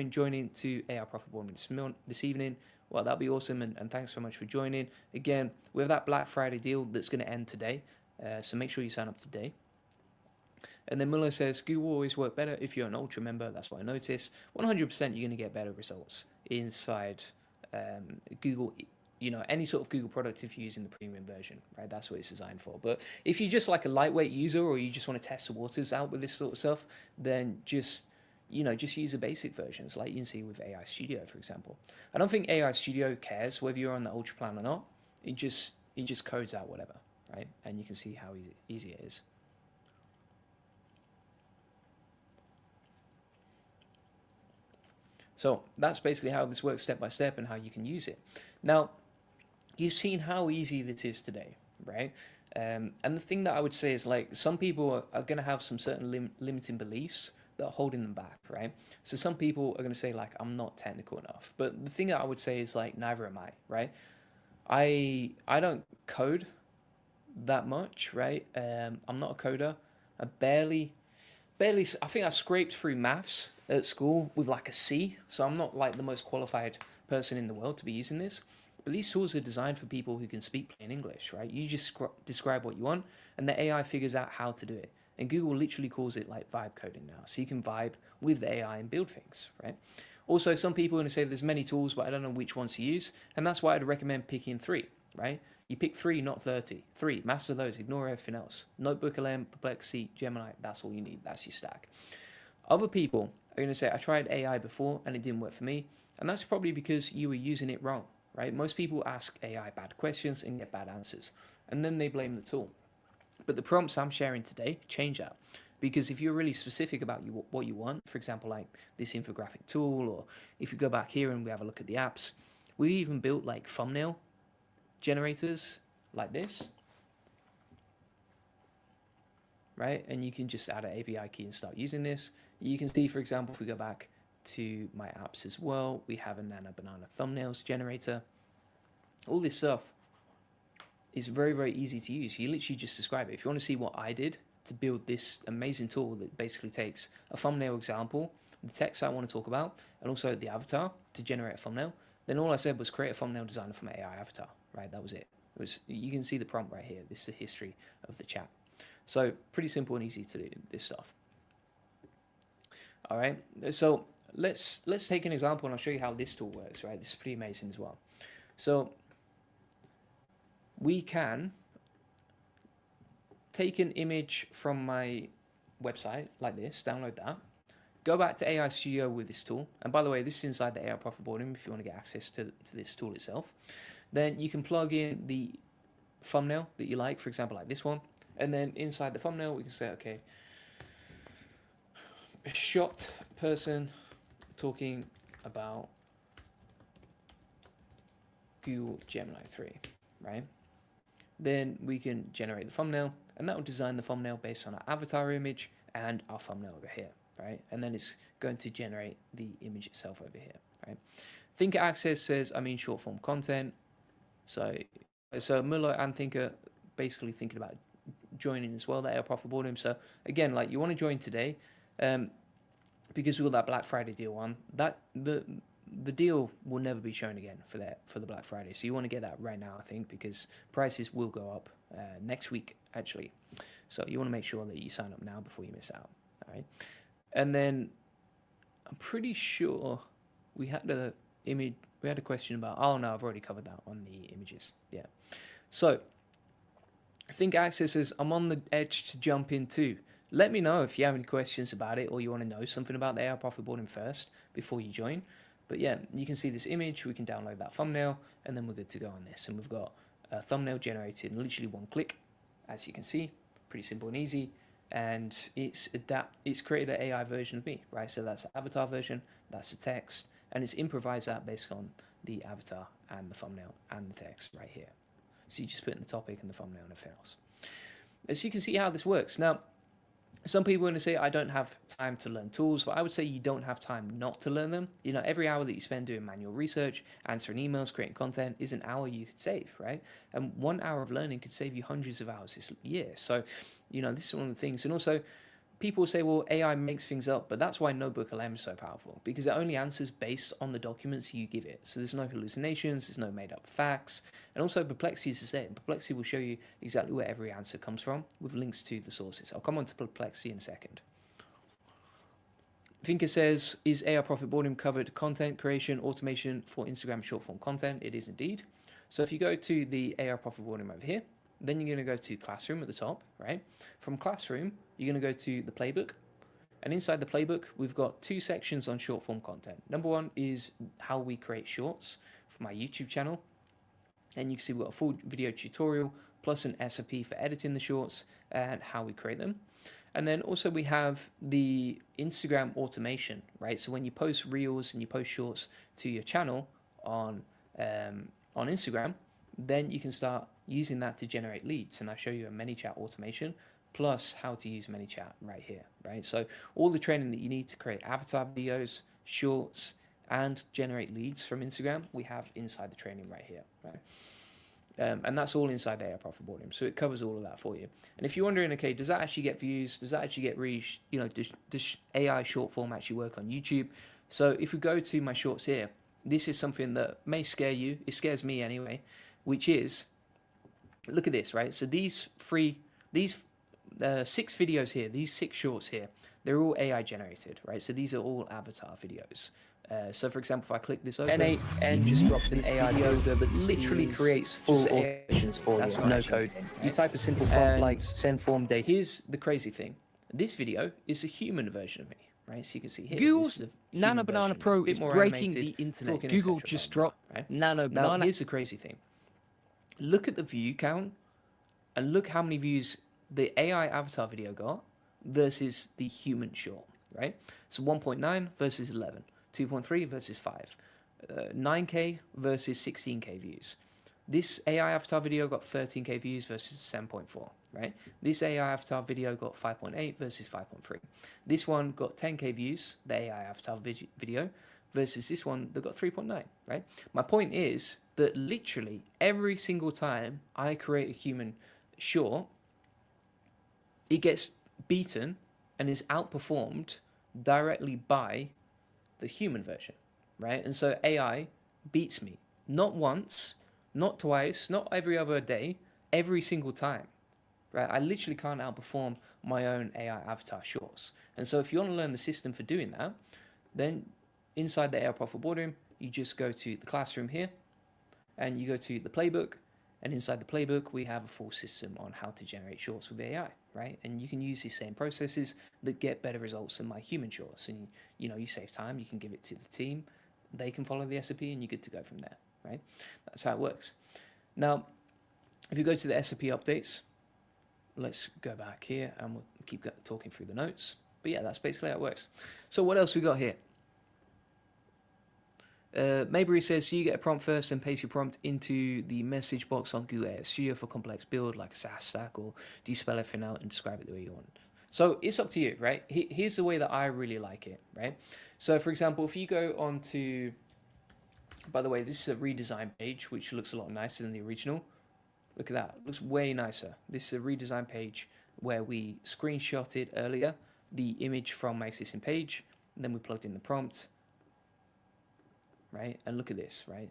joining to AI Profit Boardroom this evening. Well, that'd be awesome, and thanks so much for joining. Again, we have that Black Friday deal that's going to end today, so make sure you sign up today. And then Muller says, Google always work better if you're an Ultra member. That's what I noticed. 100% you're going to get better results inside Google, you know, any sort of Google product if you're using the premium version, right? That's what it's designed for. But if you're just like a lightweight user or you just want to test the waters out with this sort of stuff, then just use the basic versions like you can see with AI Studio, for example. I don't think AI Studio cares whether you're on the Ultra plan or not. It just codes out whatever, right? And you can see how easy it is. So that's basically how this works step by step and how you can use it. Now, you've seen how easy this is today, right? And the thing that I would say is, like, some people are going to have some certain limiting beliefs that are holding them back, right? So some people are going to say, like, I'm not technical enough. But the thing that I would say is, like, neither am I, right? I don't code that much, right? I'm not a coder. I barely, I think I scraped through maths at school with like a C. So I'm not like the most qualified person in the world to be using this. But these tools are designed for people who can speak plain English, right? You just describe what you want and the AI figures out how to do it. And Google literally calls it like vibe coding now. So you can vibe with the AI and build things, right? Also, some people are going to say there's many tools, but I don't know which ones to use. And that's why I'd recommend picking 3, right? You pick 3, not 30. 3, master those, ignore everything else. NotebookLM, Perplexity, Gemini, that's all you need. That's your stack. Other people are going to say, I tried AI before and it didn't work for me. And that's probably because you were using it wrong, right? Most people ask AI bad questions and get bad answers. And then they blame the tool. But the prompts I'm sharing today change that. Because if you're really specific about what you want, for example, like this infographic tool, or if you go back here and we have a look at the apps, we even built like thumbnail generators like this, right? And you can just add an API key and start using this. You can see, for example, if we go back to my apps as well, we have a Nana Banana thumbnails generator. All this stuff is very, very easy to use. You literally just describe it. If you want to see what I did to build this amazing tool that basically takes a thumbnail example, the text I want to talk about, and also the avatar to generate a thumbnail. Then all I said was create a thumbnail designer for my AI avatar, right? That was it. You can see the prompt right here. This is the history of the chat. So pretty simple and easy to do this stuff. All right, so let's take an example and I'll show you how this tool works, right? This is pretty amazing as well. So we can take an image from my website like this, download that, go back to AI Studio with this tool. And by the way, this is inside the AI Profit Boardroom if you want to get access to this tool itself. Then you can plug in the thumbnail that you like, for example, like this one. And then inside the thumbnail, we can say, okay, shot person talking about Google Gemini 3, right? Then we can generate the thumbnail, and that will design the thumbnail based on our avatar image and our thumbnail over here, right? And then it's going to generate the image itself over here, right? Thinker Access says, short form content. So Muller and Thinker basically thinking about joining as well, the AI Profit Boardroom. So again, like you want to join today, because we got that Black Friday deal on, that the deal will never be shown again for the Black Friday. So you want to get that right now, I think, because prices will go up next week actually. So you want to make sure that you sign up now before you miss out. All right, and then I'm pretty sure we had a question about. Oh no, I've already covered that on the images. Yeah, so I think Access says I'm on the edge to jump into. Let me know if you have any questions about it or you want to know something about the AI Profit Boardroom first before you join. But yeah, you can see this image, we can download that thumbnail, and then we're good to go on this. And we've got a thumbnail generated in literally one click, as you can see, pretty simple and easy. And it's created an AI version of me, right? So that's the avatar version, that's the text, and it's improvised that based on the avatar and the thumbnail and the text right here. So you just put in the topic and the thumbnail and everything else. As you can see how this works. Now, some people are going to say, I don't have time to learn tools, but I would say you don't have time not to learn them. You know, every hour that you spend doing manual research, answering emails, creating content is an hour you could save, right? And 1 hour of learning could save you hundreds of hours this year. So, you know, this is one of the things. And also, people say, well, AI makes things up, but that's why NotebookLM is so powerful, because it only answers based on the documents you give it. So there's no hallucinations, there's no made up facts. And also Perplexity is the same. Perplexity will show you exactly where every answer comes from with links to the sources. I'll come on to Perplexity in a second. Thinker says, is AI Profit Boardroom covered content creation, automation for Instagram short form content? It is indeed. So if you go to the AI Profit Boardroom over here, then you're going to go to Classroom at the top, right? From Classroom, you're going to go to the playbook. And inside the playbook, we've got two sections on short form content. Number one is how we create shorts for my YouTube channel. And you can see we've got a full video tutorial plus an SOP for editing the shorts and how we create them. And then also we have the Instagram automation, right? So when you post reels and you post shorts to your channel on Instagram, then you can start using that to generate leads. And I'll show you a ManyChat automation plus how to use ManyChat right here, right? So all the training that you need to create avatar videos, shorts, and generate leads from Instagram, we have inside the training right here, right? And that's all inside the AI Profit Boardroom. So it covers all of that for you. And if you're wondering, okay, does that actually get views? Does that actually get reach? You know, does AI short form actually work on YouTube? So if we go to my shorts here, this is something that may scare you. It scares me anyway, which is, look at this, right? So these 6 videos here, these 6 shorts here, they're all AI generated, right? So these are all avatar videos. So for example, if I click this over, N just drops an AI builder that literally creates full automations for you, no code. You type a simple prompt like send form data. Here's the crazy thing. This video is a human version of me, right? So you can see here. Google's Nano Banana Pro is breaking the internet. Google just dropped Nano Banana. Now, here's the crazy thing. Look at the view count and look how many views the AI avatar video got versus the human short, right? So 1.9 versus 11, 2.3 versus 5, 9K versus 16K views. This AI avatar video got 13K views versus 7.4, right? This AI avatar video got 5.8 versus 5.3. This one got 10K views, the AI avatar video, versus this one that got 3.9, right? My point is that literally every single time I create a human short, it gets beaten and is outperformed directly by the human version, right? And so AI beats me, not once, not twice, not every other day, every single time, right? I literally can't outperform my own AI avatar shorts. And so if you want to learn the system for doing that, then inside the AI Profit Boardroom, you just go to the classroom here and you go to the playbook. And inside the playbook, we have a full system on how to generate shorts with AI, right? And you can use these same processes that get better results than my human shorts. And, you know, you save time, you can give it to the team, they can follow the SOP, and you're good to go from there, right? That's how it works. Now, if you go to the SOP updates, let's go back here and we'll keep talking through the notes. But yeah, that's basically how it works. So what else we got here? Maybury says, so you get a prompt first and paste your prompt into the message box on Google AI Studio for complex build like a SaaS stack, or do you spell everything out and describe it the way you want? So it's up to you, right? Here's the way that I really like it, right? So for example, if you go on to, by the way, this is a redesign page, which looks a lot nicer than the original. Look at that, it looks way nicer. This is a redesign page where we screenshotted earlier the image from my existing page, and then we plugged in the prompt, right? And look at this, right?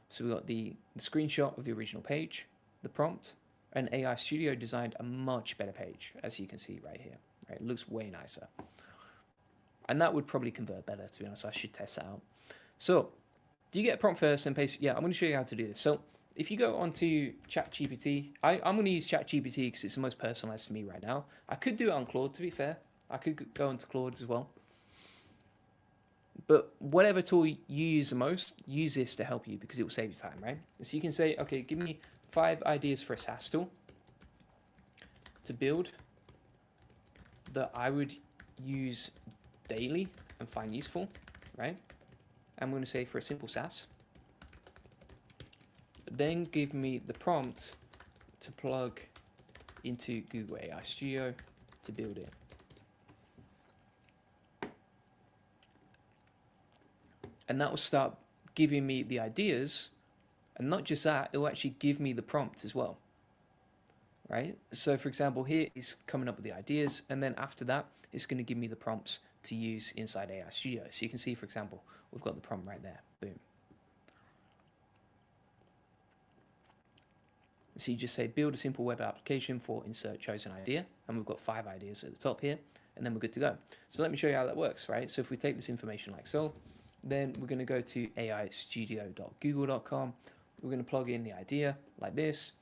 So we got the screenshot of the original page, the prompt, and AI Studio designed a much better page, as you can see right here, right? It looks way nicer. And that would probably convert better, to be honest. I should test that out. So, do you get a prompt first and paste? Yeah, I'm going to show you how to do this. So, if you go onto ChatGPT, I'm going to use ChatGPT because it's the most personalized to me right now. I could do it on Claude, to be fair. I could go into Claude as well. But whatever tool you use the most, use this to help you because it will save you time, right? So you can say, okay, give me 5 ideas for a SaaS tool to build that I would use daily and find useful, right? I'm going to say for a simple SaaS. Then give me the prompt to plug into Google AI Studio to build it. And that will start giving me the ideas, and not just that, it will actually give me the prompt as well, right? So for example, here is coming up with the ideas, and then after that, it's going to give me the prompts to use inside AI Studio. So you can see, for example, we've got the prompt right there, boom. So you just say, build a simple web application for insert chosen idea, and we've got 5 ideas at the top here, and then we're good to go. So let me show you how that works, right? So if we take this information like so, then we're going to go to aistudio.google.com. We're going to plug in the idea like this.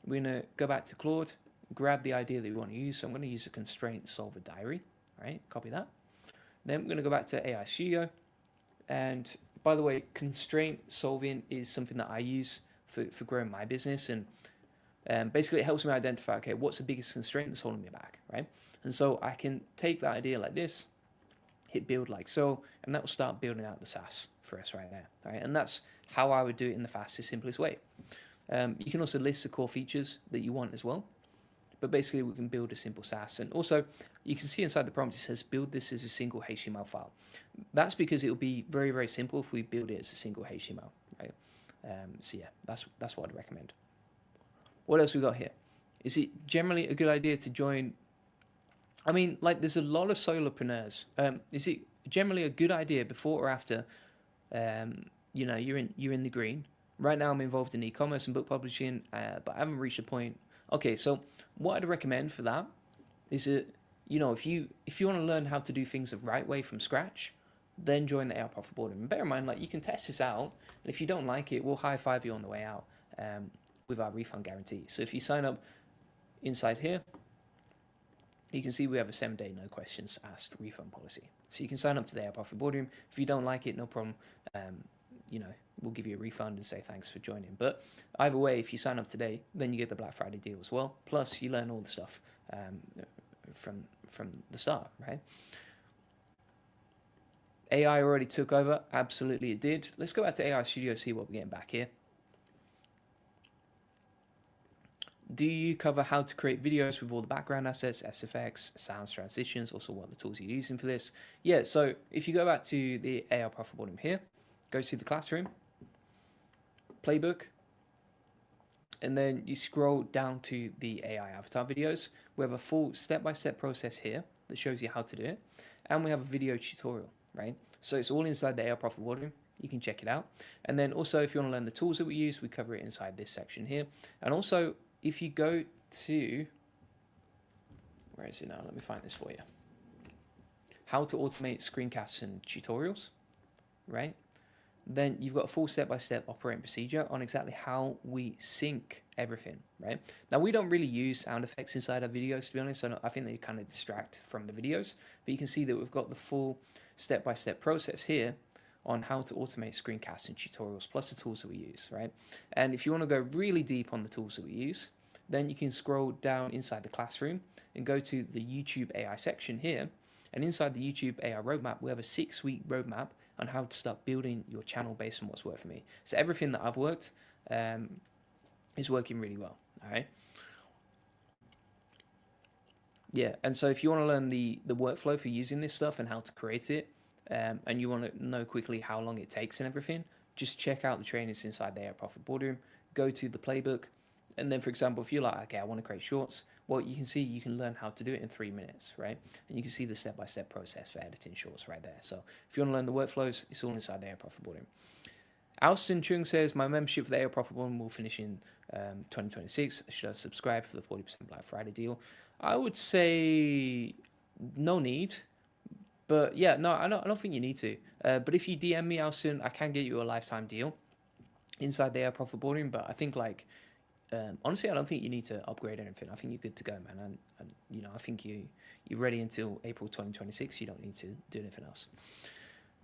We're going to go back to Claude, grab the idea that we want to use. So I'm going to use a constraint solver diary, right? Copy that. Then we're going to go back to AI Studio. And by the way, constraint solving is something that I use for growing my business. And basically it helps me identify, okay, what's the biggest constraint that's holding me back, right? And so I can take that idea like this, hit build like so, and that will start building out the SaaS for us right there, right? And that's how I would do it in the fastest, simplest way. You can also list the core features that you want as well, but basically we can build a simple SaaS. And also you can see inside the prompt, it says build this as a single HTML file. That's because it'll be very, very simple if we build it as a single HTML, right? So yeah, that's what I'd recommend. What else we got here? Is it generally a good idea to join? I mean, like, there's a lot of solopreneurs. Is it generally a good idea before or after? You know, you're in the green. Right now, I'm involved in e-commerce and book publishing, but I haven't reached a point. Okay, so what I'd recommend for that is that, you know, if you want to learn how to do things the right way from scratch, then join the AI Profit Boardroom. And bear in mind, like, you can test this out, and if you don't like it, we'll high-five you on the way out with our refund guarantee. So if you sign up inside here, you can see we have a 7-day no questions asked refund policy. So you can sign up to the AI Profit Boardroom. If you don't like it, no problem. You know, we'll give you a refund and say thanks for joining. But either way, if you sign up today, then you get the Black Friday deal as well. Plus, you learn all the stuff from the start, right? AI already took over. Absolutely, it did. Let's go back to AI Studio, see what we're getting back here. Do you cover how to create videos with all the background assets, SFX, sounds, transitions, also what the tools you're using for this? Yeah, so if you go back to the AI Profit Boardroom here, go to the classroom, playbook, and then you scroll down to the AI avatar videos. We have a full step-by-step process here that shows you how to do it, and we have a video tutorial, right? So it's all inside the AI Profit Boardroom. You can check it out. And then also, if you want to learn the tools that we use, we cover it inside this section here. And also, if you go to, where is it now? Let me find this for you. How to automate screencasts and tutorials, right? Then you've got a full step-by-step operating procedure on exactly how we sync everything, right? Now, we don't really use sound effects inside our videos, to be honest. I think they kind of distract from the videos, but you can see that we've got the full step-by-step process here on how to automate screencasts and tutorials, plus the tools that we use, right? And if you want to go really deep on the tools that we use, then you can scroll down inside the classroom and go to the YouTube AI section here. And inside the YouTube AI roadmap, we have a 6-week roadmap on how to start building your channel based on what's worked for me. So everything that I've worked is working really well, all right? Yeah, and so if you want to learn the workflow for using this stuff and how to create it, and you want to know quickly how long it takes and everything, just check out the trainings inside the AI Profit Boardroom, go to the playbook, and then, for example, if you're like, okay, I want to create shorts, well, you can see you can learn how to do it in 3 minutes, right? And you can see the step-by-step process for editing shorts right there. So if you want to learn the workflows, it's all inside the AI Profit Boardroom. Alston Chung says, my membership for the AI Profit Boardroom will finish in 2026. Should I subscribe for the 40% Black Friday deal? I would say no need. But yeah, no, I don't think you need to. But if you DM me, Alston, I can get you a lifetime deal inside the AI Profit Boardroom. But I think, like, honestly, I don't think you need to upgrade anything. I think you're good to go, man. And you know, I think you're ready until April 2026. You don't need to do anything else.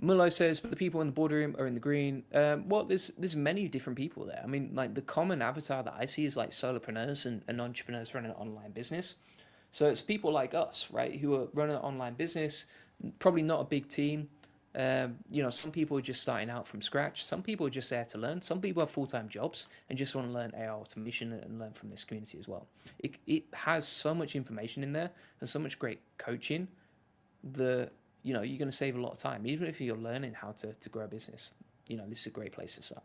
Mullo says, but the people in the boardroom are in the green. Well, there's many different people there. I mean, like, the common avatar that I see is like solopreneurs and entrepreneurs running an online business. So it's people like us, right, who are running an online business, probably not a big team. You know, some people are just starting out from scratch. Some people are just there to learn. Some people have full-time jobs and just want to learn AI automation and learn from this community as well. It has so much information in there and so much great coaching that, you know, you're going to save a lot of time. Even if you're learning how to grow a business, you know, this is a great place to start.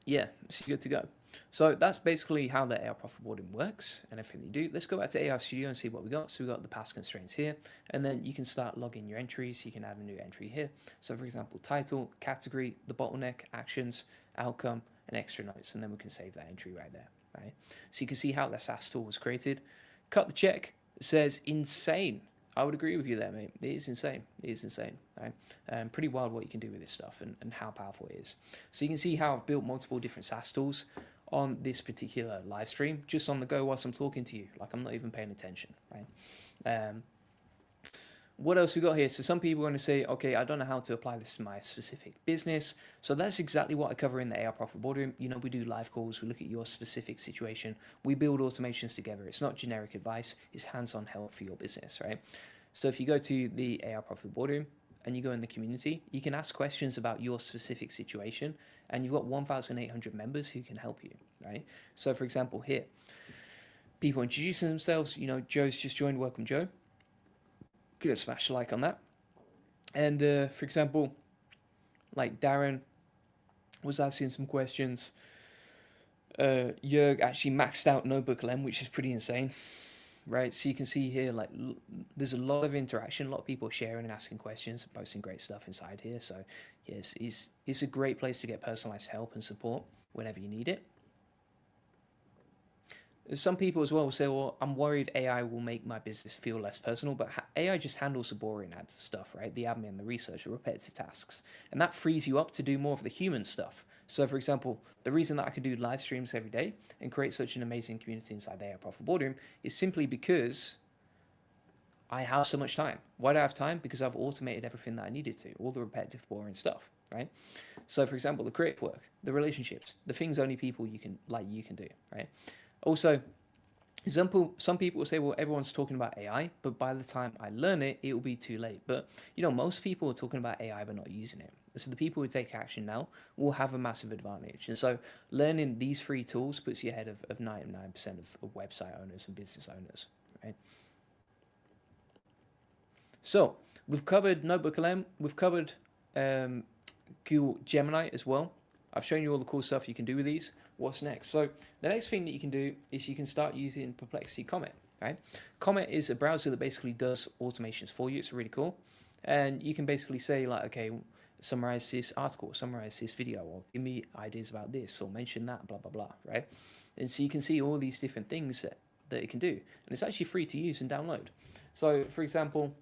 Yeah, it's good to go. So that's basically how the AI Profit Boardroom works and everything you do. Let's go back to AI Studio and see what we got. So we got the past constraints here, and then you can start logging your entries. You can add a new entry here. So for example, title, category, the bottleneck, actions, outcome, and extra notes, and then we can save that entry right there, right? So you can see how the SaaS tool was created. Cut the check. It says insane. I would agree with you there, mate. It is insane. It is insane, right? Pretty wild what you can do with this stuff and how powerful it is. So you can see how I've built multiple different SaaS tools on this particular live stream, just on the go whilst I'm talking to you, like I'm not even paying attention, right? What else we got here? So some people are going to say, okay, I don't know how to apply this to my specific business. So that's exactly what I cover in the AI Profit Boardroom. You know, we do live calls, we look at your specific situation, we build automations together. It's not generic advice, it's hands-on help for your business, right? So if you go to the AI Profit Boardroom and you go in the community, you can ask questions about your specific situation, and you've got 1,800 members who can help you, right? So for example, here, people introducing themselves, you know, Joe's just joined, welcome Joe. Gonna smash a like on that. And for example, like Darren was asking some questions. Jörg actually maxed out NotebookLM, which is pretty insane, right? So you can see here, like, there's a lot of interaction, a lot of people sharing and asking questions, posting great stuff inside here. So yes, it's a great place to get personalized help and support whenever you need it. Some people as well will say, well, I'm worried AI will make my business feel less personal, but AI just handles the boring stuff, right? The admin, the research, the repetitive tasks. And that frees you up to do more of the human stuff. So for example, the reason that I can do live streams every day and create such an amazing community inside the AI Profit Boardroom is simply because I have so much time. Why do I have time? Because I've automated everything that I needed to, all the repetitive, boring stuff, right? So for example, the creative work, the relationships, the things only people you can do, right? Also, some people will say, well, everyone's talking about AI, but by the time I learn it, it will be too late. But, you know, most people are talking about AI but not using it. So the people who take action now will have a massive advantage. And so learning these free tools puts you ahead of 99% of website owners and business owners, right? So we've covered NotebookLM, we've covered Google Gemini as well. I've shown you all the cool stuff you can do with these. What's next? So the next thing that you can do is you can start using Perplexity Comet, right? Comet is a browser that basically does automations for you. It's really cool. And you can basically say like, okay, summarize this article, summarize this video, or give me ideas about this, or mention that, blah, blah, blah, right? And so you can see all these different things that it can do. And it's actually free to use and download. So for example,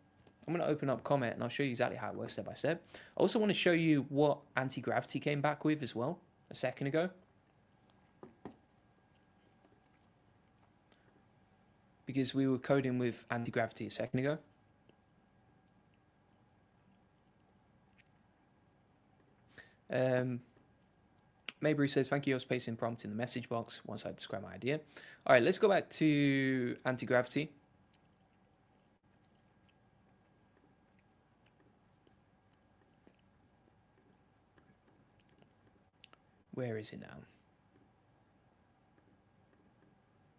I'm going to open up Comet and I'll show you exactly how it works step by step. I also want to show you what anti-gravity came back with as well a second ago. Because we were coding with anti-gravity a second ago. Maybury says, thank you, I was pasting prompt in the message box once I describe my idea. All right, let's go back to anti-gravity. Where is it now?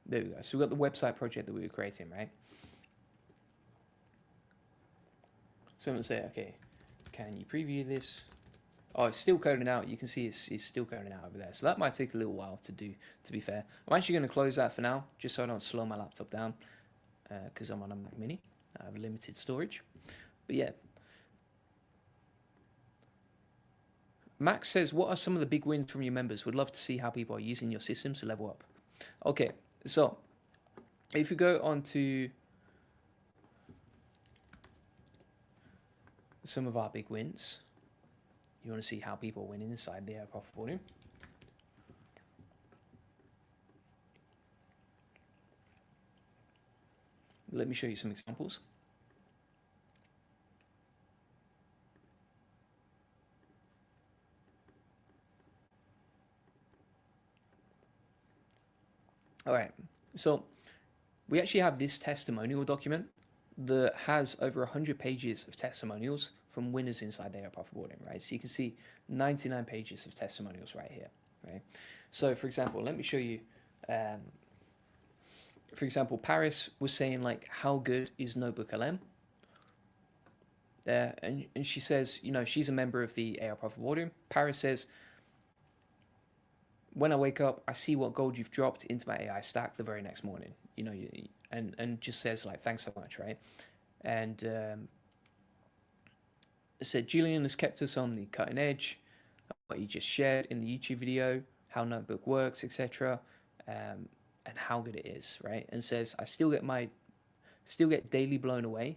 There we go. So we've got the website project that we were creating, right? So I'm going to say, okay, can you preview this? Oh, it's still coding out. You can see it's still coding out over there. So that might take a little while to do, to be fair. I'm actually going to close that for now, just so I don't slow my laptop down, because I'm on a Mac Mini. I have limited storage. But yeah. Max says, what are some of the big wins from your members? Would love to see how people are using your systems to level up. Okay, so if you go on to some of our big wins, you want to see how people are winning inside the profit boardroom. Let me show you some examples. All right, so we actually have this testimonial document that has over 100 pages of testimonials from winners inside their profit boardroom, right? So you can see 99 pages of testimonials right here, right? So for example, let me show you, for example, Paris was saying like, how good is NotebookLM? And she says, you know, she's a member of the AR profit boardroom. Paris says, when I wake up, I see what gold you've dropped into my AI stack the very next morning, you know, and just says like, thanks so much, right? And said, Julian has kept us on the cutting edge, what you just shared in the YouTube video, how Notebook works, etc., and how good it is, right? And says, I still get daily blown away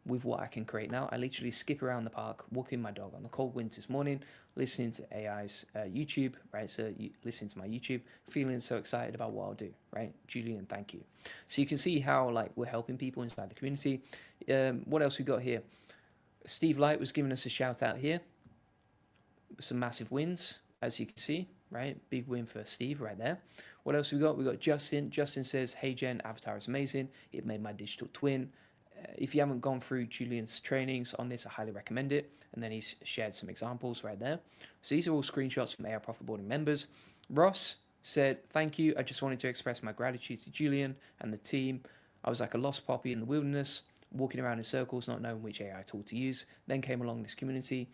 with what I can create now. I literally skip around the park, walking my dog on the cold winter's morning, listening to AI's YouTube, right? So listening to my YouTube, feeling so excited about what I'll do, right? Julian, thank you. So you can see how like we're helping people inside the community. What else we got here? Steve Light was giving us a shout out here. Some massive wins, as you can see, right? Big win for Steve right there. What else we got? We got Justin. Justin says, hey Jen, Avatar is amazing. It made my digital twin. If you haven't gone through Julian's trainings on this, I highly recommend it. And then he's shared some examples right there. So these are all screenshots from AR Profit Boarding members. Ross said, thank you. I just wanted to express my gratitude to Julian and the team. I was like a lost puppy in the wilderness, walking around in circles, not knowing which AI tool to use. Then came along this community,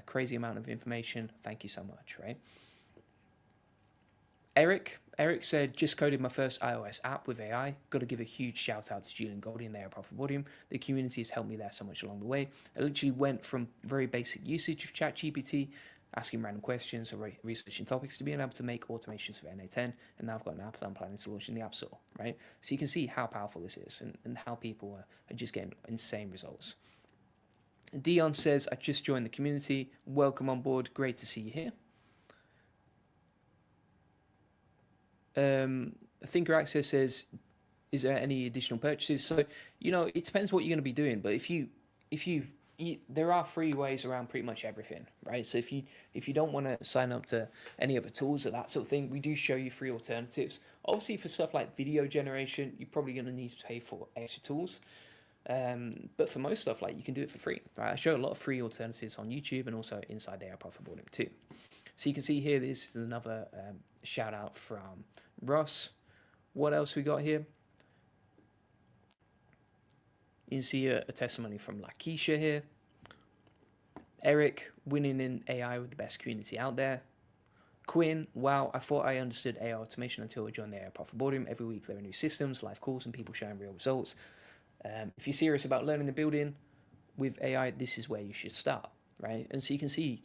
crazy amount of information. Thank you so much, right? Eric said, just coded my first iOS app with AI. Got to give a huge shout out to Julian Goldie and their Profit Boardroom. The community has helped me there so much along the way. I literally went from very basic usage of ChatGPT, asking random questions or researching topics, to being able to make automations for NA10. And now I've got an app that I'm planning to launch in the App Store, right? So you can see how powerful this is and how people are just getting insane results. Dion says, I just joined the community. Welcome on board. Great to see you here. Thinker Access says, is there any additional purchases? So, you know, it depends what you're going to be doing, but if you there are free ways around pretty much everything, right? So if you don't want to sign up to any other tools or that sort of thing, we do show you free alternatives. Obviously for stuff like video generation, you're probably going to need to pay for extra tools. But for most stuff, like, you can do it for free, right? I show a lot of free alternatives on YouTube and also inside the AR Profit Boardroom too. So you can see here, this is another shout out from Ross. What else we got here? You can see a testimony from Lakeisha here. Eric, winning in AI with the best community out there. Quinn, wow, I thought I understood AI automation until I joined the AI Profit Boardroom. Every week there are new systems, live calls, and people showing real results. If you're serious about learning and building with AI, this is where you should start, right? And so you can see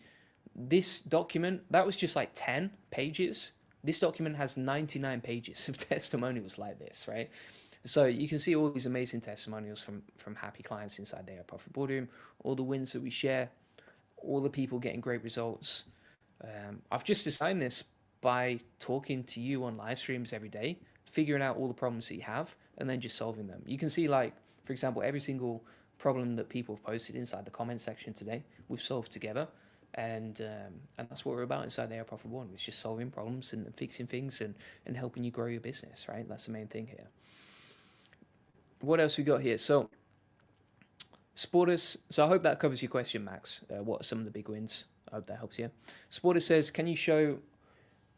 this document, that was just like 10 pages. This document has 99 pages of testimonials like this, right? So you can see all these amazing testimonials from happy clients inside the AI Profit Boardroom, all the wins that we share, all the people getting great results. I've just designed this by talking to you on live streams every day, figuring out all the problems that you have, and then just solving them. You can see, like, for example, every single problem that people have posted inside the comment section today, we've solved together. And that's what we're about inside the AI Profit Boardroom. It's just solving problems and fixing things and helping you grow your business, right? That's the main thing here. What else we got here? So, Sportus, so I hope that covers your question, Max. What are some of the big wins? I hope that helps you. Sportus says, can you show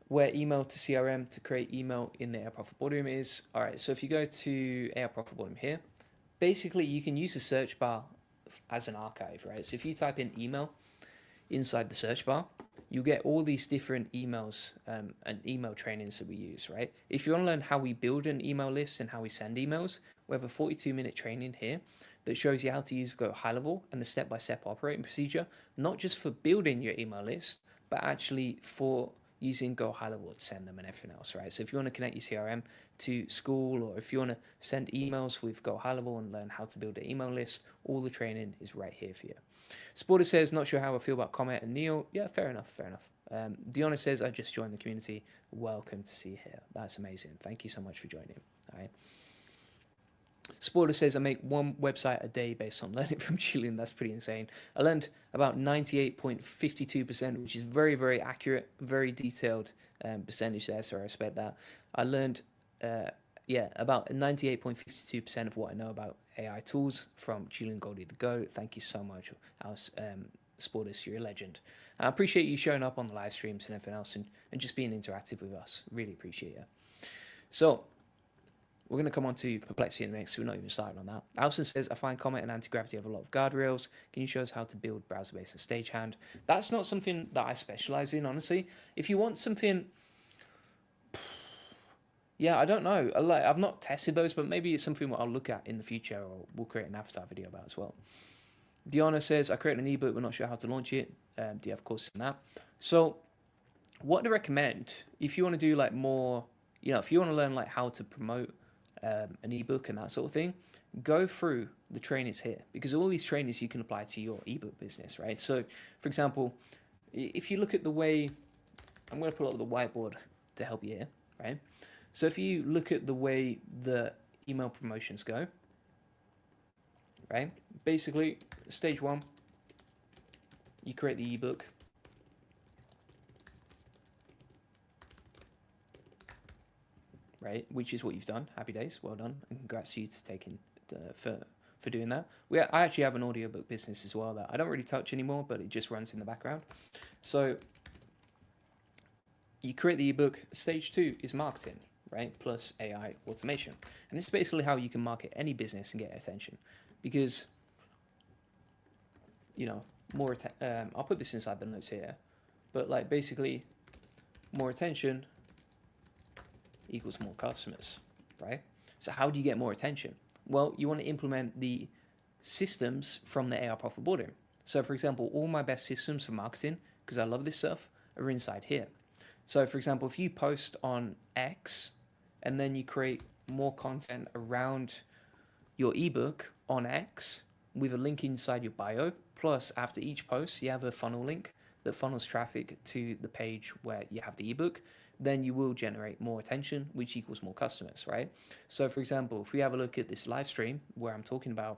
where email to CRM to create email in the AI Profit Boardroom is? All right, so if you go to AI Profit Boardroom here, basically you can use the search bar as an archive, right? So if you type in email inside the search bar, you get all these different emails and email trainings that we use, right? If you want to learn how we build an email list and how we send emails, we have a 42-minute training here that shows you how to use Go High Level and the step-by-step operating procedure, not just for building your email list, but actually for using Go High Level to send them and everything else, right? So if you want to connect your CRM to school, or if you want to send emails with Go High Level and learn how to build an email list, all the training is right here for you. Sporter says, not sure how I feel about Comet and Neil. Yeah, fair enough, fair enough. Diona says, I just joined the community. Welcome to see you here. That's amazing. Thank you so much for joining. All right. Sporter says, I make one website a day based on learning from Julian. That's pretty insane. I learned about 98.52%, which is very, very accurate, very detailed percentage there, so I respect that. I learned, about 98.52% of what I know about AI tools from Julian Goldie the Go. Thank you so much, Sporters. You're a legend. I appreciate you showing up on the live streams and everything else and just being interactive with us. Really appreciate it. So, we're going to come on to Perplexity next, so we're not even starting on that. Alison says, I find Comet and Anti-Gravity have a lot of guardrails. Can you show us how to build browser-based and stagehand? That's not something that I specialize in, honestly. If you want something... Yeah, I don't know. I've not tested those, but maybe it's something I'll look at in the future, or we'll create an avatar video about as well. Diana says, I created an ebook, but not sure how to launch it. Do you have courses in that? So, what I recommend, if you want to do like more, if you want to learn like how to promote an ebook and that sort of thing, go through the trainings here, because all these trainings you can apply to your ebook business, right? So, for example, if you look at the way, I'm going to pull up the whiteboard to help you here, right? So if you look at the way the email promotions go, right? Basically, stage one, you create the ebook. Right, which is what you've done. Happy days, well done, and congrats to you to taking for doing that. I actually have an audiobook business as well that I don't really touch anymore, but it just runs in the background. So you create the ebook. Stage two is marketing, right? Plus AI automation, and this is basically how you can market any business and get attention, because more. I'll put this inside the notes here, but like basically, more attention equals more customers, right? So how do you get more attention? Well, you want to implement the systems from the AI Profit Boardroom. So for example, all my best systems for marketing, because I love this stuff, are inside here. So for example, if you post on X and then you create more content around your ebook on X with a link inside your bio, plus after each post, you have a funnel link that funnels traffic to the page where you have the ebook, then you will generate more attention, which equals more customers, right? So for example, if we have a look at this live stream where I'm talking about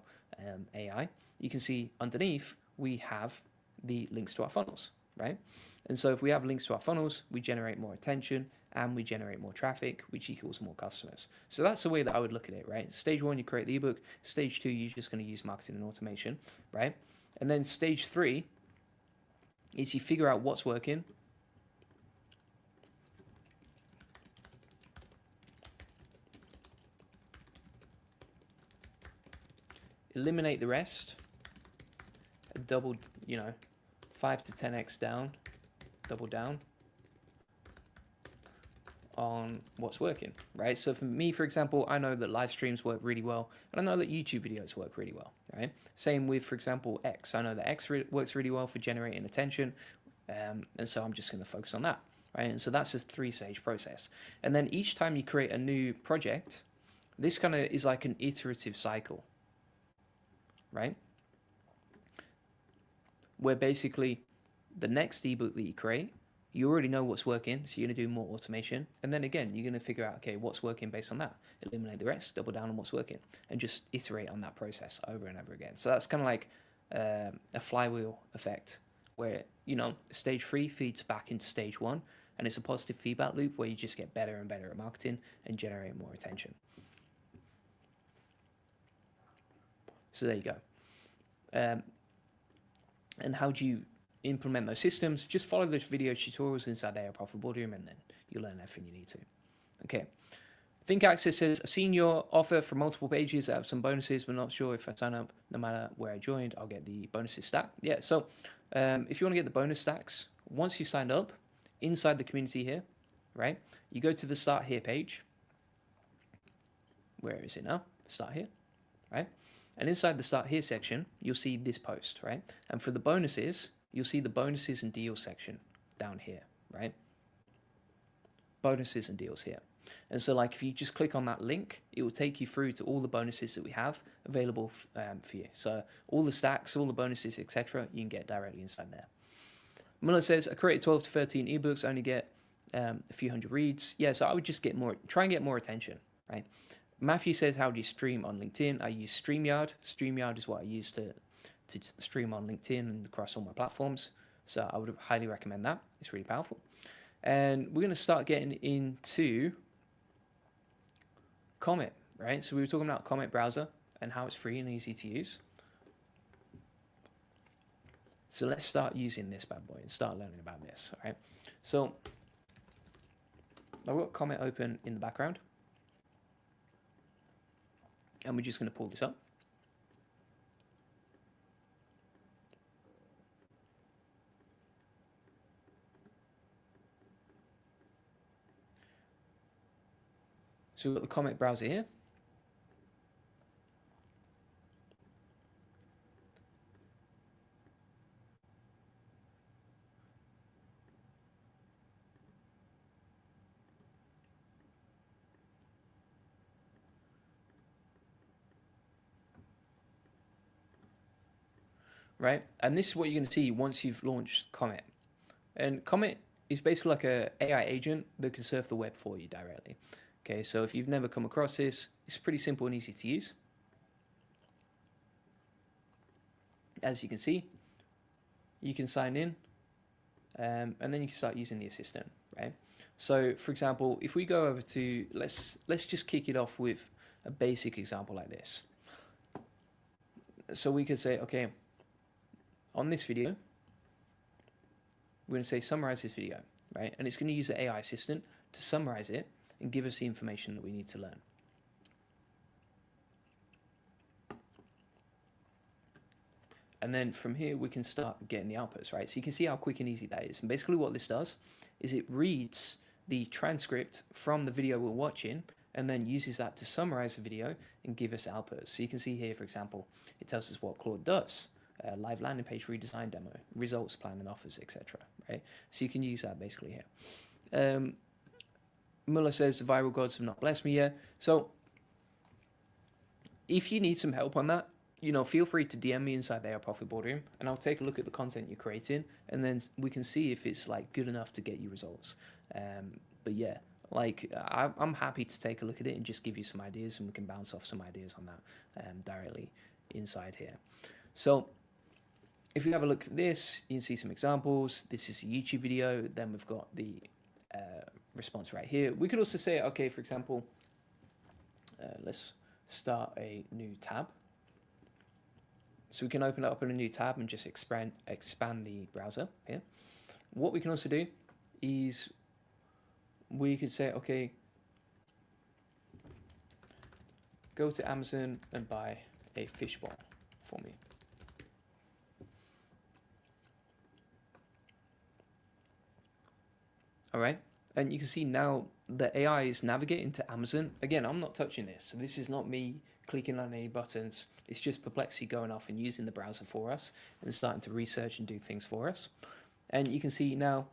AI, you can see underneath we have the links to our funnels, right? And so if we have links to our funnels, we generate more attention and we generate more traffic, which equals more customers. So that's the way that I would look at it, right? Stage one, you create the ebook. Stage two, you're just going to use marketing and automation, right? And then stage three is you figure out what's working. Eliminate the rest, double, 5 to 10x down, double down, on what's working, right? So for me, for example, I know that live streams work really well, and I know that YouTube videos work really well, right? Same with, for example, X. I know that X works really well for generating attention, and so I'm just going to focus on that, right? And so that's a 3-stage process. And then each time you create a new project, this kind of is like an iterative cycle, right? Where basically the next ebook that you create, you already know what's working, so you're going to do more automation. And then again, you're going to figure out, okay, what's working based on that. Eliminate the rest, double down on what's working, and just iterate on that process over and over again. So that's kind of like a flywheel effect where, you know, stage 3 feeds back into stage 1, and it's a positive feedback loop where you just get better and better at marketing and generate more attention. So there you go. And how do you implement those systems? Just follow those video tutorials inside the AI Profit Boardroom, and then you'll learn everything you need to. Okay. Think Access says, I've seen your offer for multiple pages. I have some bonuses, but not sure if I sign up, no matter where I joined, I'll get the bonuses stack. Yeah, so if you want to get the bonus stacks, once you signed up, inside the community here, right, you go to the Start Here page. Where is it now? Start Here, right? And inside the Start Here section, you'll see this post, right? And for the bonuses, you'll see the bonuses and deals section down here, right? Bonuses and deals here. And so like if you just click on that link, it will take you through to all the bonuses that we have available for you. So all the stacks, all the bonuses, etc., you can get directly inside there. Muller says, I created 12 to 13 ebooks, only get a few hundred reads. Yeah, so I would just try and get more attention, right? Matthew says, how do you stream on LinkedIn? I use StreamYard. StreamYard is what I use to stream on LinkedIn and across all my platforms. So I would highly recommend that. It's really powerful. And we're going to start getting into Comet, right? So we were talking about Comet browser and how it's free and easy to use. So let's start using this bad boy and start learning about this, all right? So I've got Comet open in the background. And we're just going to pull this up. So we've got the Comet browser here. Right, and this is what you're going to see once you've launched Comet. And Comet is basically like an AI agent that can surf the web for you directly. Okay, so if you've never come across this, it's pretty simple and easy to use. As you can see, you can sign in, and then you can start using the assistant, right? So, for example, if we go over to, let's just kick it off with a basic example like this. So we could say, okay, on this video, we're going to say summarize this video, right? And it's going to use the AI assistant to summarize it and give us the information that we need to learn. And then from here, we can start getting the outputs, right? So you can see how quick and easy that is. And basically what this does is it reads the transcript from the video we're watching and then uses that to summarize the video and give us outputs. So you can see here, for example, it tells us what Claude does. Live landing page redesign demo, results, plan and offers, etc. Right? So you can use that basically here. Muller says the viral gods have not blessed me yet. So if you need some help on that, you know, feel free to DM me inside the AI Profit Boardroom, and I'll take a look at the content you're creating, and then we can see if it's like good enough to get you results. But yeah, like I'm happy to take a look at it and just give you some ideas, and we can bounce off some ideas on that directly inside here. So if we have a look at this, you can see some examples. This is a YouTube video. Then we've got the response right here. We could also say, okay, for example, let's start a new tab. So we can open it up in a new tab and just expand the browser here. What we can also do is we could say, okay, go to Amazon and buy a fishbowl for me. All right, And you can see now the AI is navigating to Amazon. Again, I'm not touching this. So this is not me clicking on any buttons. It's just Perplexity going off and using the browser for us and starting to research and do things for us. And you can see now,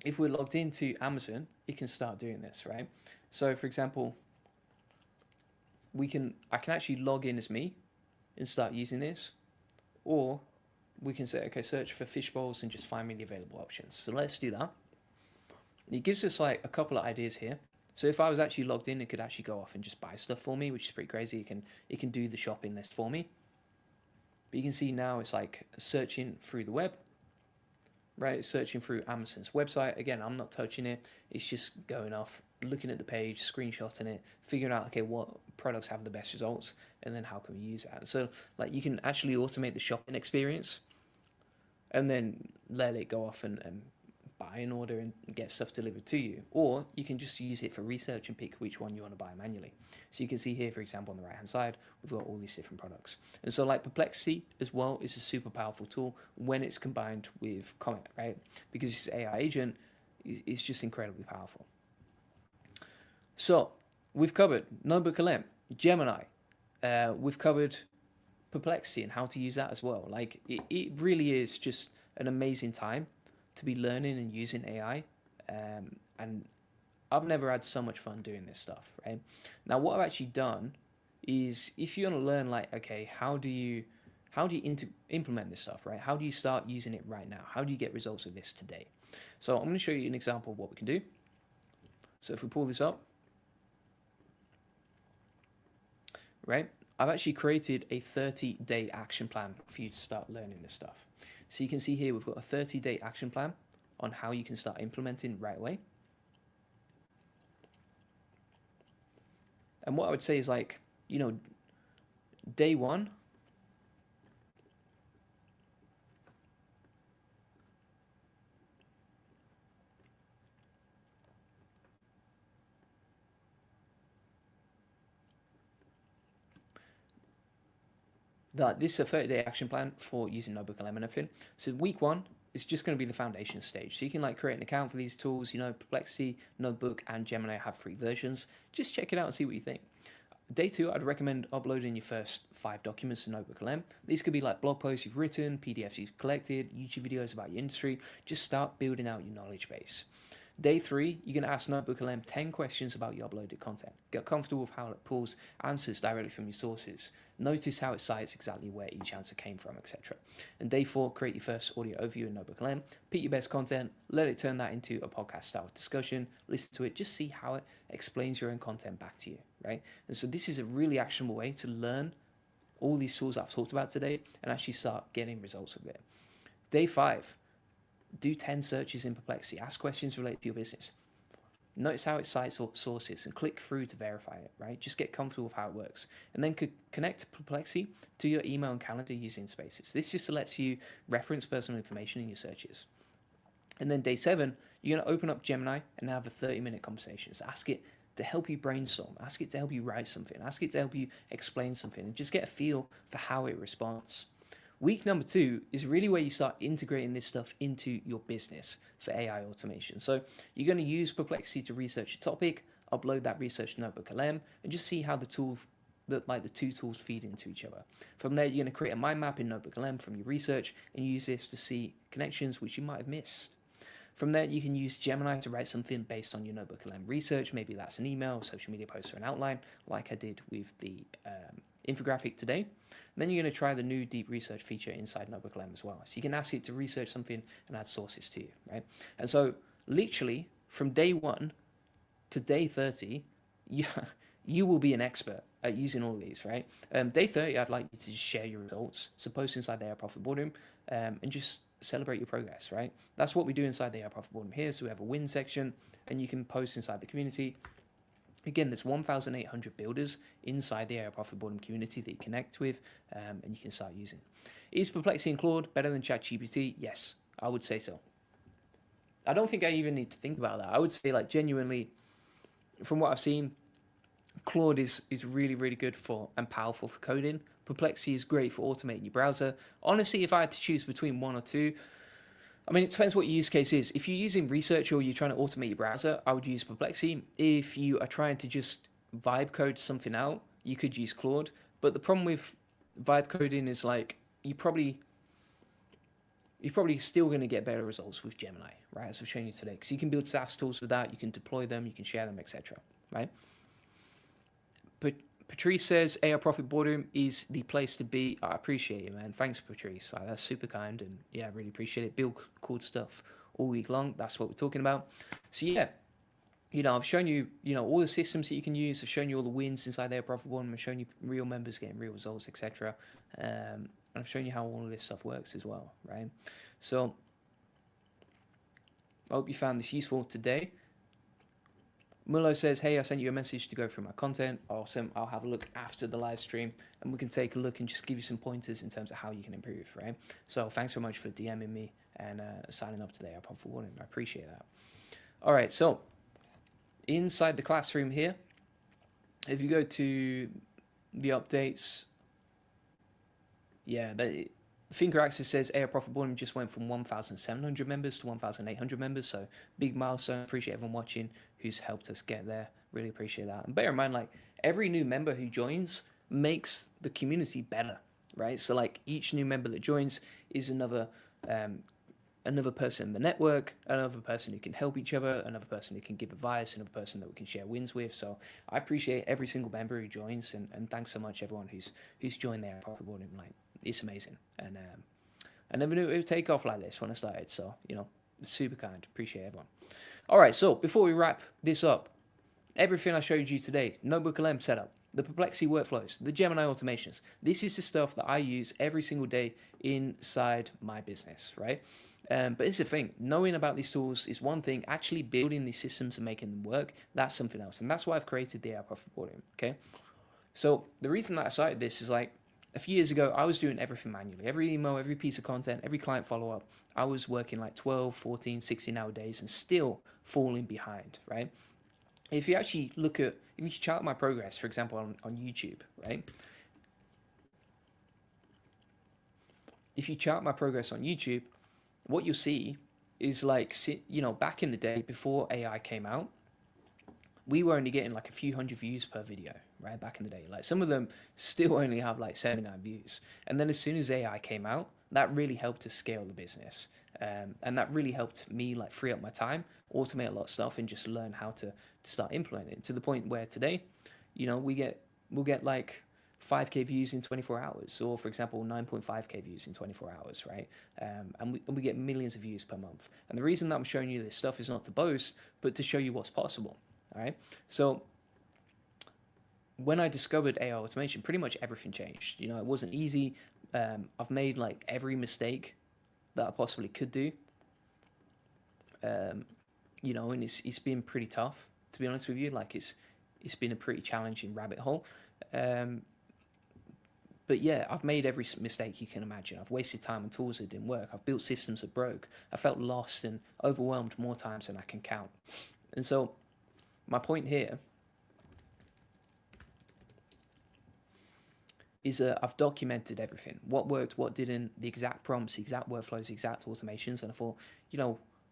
if we're logged into Amazon, it can start doing this, right? So for example, I can actually log in as me and start using this, or we can say, okay, search for fish bowls and just find me the available options. So let's do that. It gives us like a couple of ideas here. So if I was actually logged in, it could actually go off and just buy stuff for me, which is pretty crazy. It can do the shopping list for me. But you can see now it's like searching through the web, right? It's searching through Amazon's website. Again, I'm not touching it. It's just going off, looking at the page, screenshotting it, figuring out, okay, what products have the best results, and then how can we use that? So like you can actually automate the shopping experience and then let it go off and buy an order and get stuff delivered to you. Or you can just use it for research and pick which one you want to buy manually. So you can see here, for example, on the right hand side, we've got all these different products. And so like Perplexity as well is a super powerful tool when it's combined with Comet, right? Because this AI agent is just incredibly powerful. So we've covered NotebookLM, Gemini, we've covered Perplexity and how to use that as well. Like it really is just an amazing time to be learning and using AI, and I've never had so much fun doing this stuff, right? Now, what I've actually done is, if you want to learn, like, okay, how do you implement this stuff, right? How do you start using it right now? How do you get results with this today? So I'm going to show you an example of what we can do. So if we pull this up, right, I've actually created a 30-day action plan for you to start learning this stuff. So you can see here we've got a 30-day action plan on how you can start implementing right away. And what I would say is, like, you know, day one, that this is a 30-day action plan for using NotebookLM and everything. So week one is just going to be the foundation stage. So you can like create an account for these tools. You know, Perplexity, Notebook, and Gemini have free versions. Just check it out and see what you think. Day two, I'd recommend uploading your first 5 documents to NotebookLM. These could be like blog posts you've written, PDFs you've collected, YouTube videos about your industry. Just start building out your knowledge base. Day 3, you're going to ask NotebookLM 10 questions about your uploaded content. Get comfortable with how it pulls answers directly from your sources. Notice how it cites exactly where each answer came from, etc. And day 4, create your first audio overview in NotebookLM. Pick your best content, let it turn that into a podcast style discussion, listen to it, just see how it explains your own content back to you, right? And so this is a really actionable way to learn all these tools I've talked about today and actually start getting results with it. Day 5, do 10 searches in Perplexity. Ask questions related to your business. Notice how it cites sources and click through to verify it, right? Just get comfortable with how it works. And then connect Perplexity to your email and calendar using Spaces. This just lets you reference personal information in your searches. And then day 7, you're going to open up Gemini and have a 30-minute conversation. So ask it to help you brainstorm. Ask it to help you write something. Ask it to help you explain something. And just get a feel for how it responds. Week number 2 is really where you start integrating this stuff into your business for AI automation. So you're going to use Perplexity to research a topic, upload that research to NotebookLM, and just see how the two tools feed into each other. From there, you're going to create a mind map in NotebookLM from your research and use this to see connections which you might have missed. From there, you can use Gemini to write something based on your NotebookLM research. Maybe that's an email, social media post, or an outline, like I did with the infographic today. Then you're going to try the new deep research feature inside NotebookLM as well. So you can ask it to research something and add sources to you, right? And so literally from day 1 to day 30, you will be an expert at using all of these, right? Day 30, I'd like you to just share your results. So post inside the AI Profit Boardroom and just celebrate your progress, right? That's what we do inside the AI Profit Boardroom here. So we have a win section and you can post inside the community. Again, there's 1,800 builders inside the AI Profit Boardroom community that you connect with and you can start using. Is Perplexity and Claude better than ChatGPT? Yes, I would say so. I don't think I even need to think about that. I would say, like, genuinely, from what I've seen, Claude is really, really good for and powerful for coding. Perplexity is great for automating your browser. Honestly, if I had to choose between one or two, I mean, it depends what your use case is. If you're using research or you're trying to automate your browser, I would use Perplexity. If you are trying to just vibe code something out, you could use Claude. But the problem with vibe coding is like you're probably still going to get better results with Gemini, right? As we've shown you today, because you can build SaaS tools with that, you can deploy them, you can share them, etc. Right? But Patrice says AI Profit Boardroom is the place to be. I appreciate it, man. Thanks, Patrice. That's super kind, and yeah, I really appreciate it. Build cool stuff all week long. That's what we're talking about. So yeah, I've shown you, all the systems that you can use. I've shown you all the wins inside their Profit Boardroom. I've shown you real members getting real results, etc. And I've shown you how all of this stuff works as well, right? So I hope you found this useful today. Mullo says, hey, I sent you a message to go through my content. Awesome. I'll have a look after the live stream and we can take a look and just give you some pointers in terms of how you can improve, right? So thanks so much for DMing me and signing up today. I appreciate that. All right. So inside the classroom here, if you go to the updates, yeah, Thinker Access says AI Profit Boardroom just went from 1,700 members to 1,800 members. So big milestone. Appreciate everyone watching who's helped us get there. Really appreciate that. And bear in mind, like every new member who joins makes the community better, right? So like each new member that joins is another person in the network, another person who can help each other, another person who can give advice, another person that we can share wins with. So I appreciate every single member who joins, and thanks so much everyone who's joined there at Profit Boardroom. Like it's amazing, and I never knew it would take off like this when I started. So super kind. Appreciate everyone. All right, so before we wrap this up, everything I showed you today: NotebookLM setup, the Perplexity workflows, the Gemini automations. This is the stuff that I use every single day inside my business, right? But it's the thing, knowing about these tools is one thing, actually building these systems and making them work, that's something else. And that's why I've created the AI Profit Boardroom, okay? So the reason that I started this is like, a few years ago, I was doing everything manually. Every email, every piece of content, every client follow-up, I was working like 12, 14, 16-hour days and still falling behind, right? If you actually if you chart my progress, for example, on YouTube, right? If you chart my progress on YouTube, what you'll see is like, back in the day before AI came out, we were only getting like a few hundred views per video, right? Back in the day, like some of them still only have like 79 views. And then as soon as AI came out, that really helped to scale the business. And that really helped me like free up my time, automate a lot of stuff and just learn how to start implementing it to the point where today, we'll get like 5K views in 24 hours, or for example, 9.5K views in 24 hours, right? And we get millions of views per month. And the reason that I'm showing you this stuff is not to boast, but to show you what's possible. All right. So when I discovered AI automation, pretty much everything changed. It wasn't easy. I've made like every mistake that I possibly could do. And it's been pretty tough, to be honest with you. Like it's been a pretty challenging rabbit hole. But yeah, I've made every mistake you can imagine. I've wasted time on tools that didn't work. I've built systems that broke. I felt lost and overwhelmed more times than I can count. And so my point here is I've documented everything. What worked, what didn't, the exact prompts, the exact workflows, the exact automations. And I thought,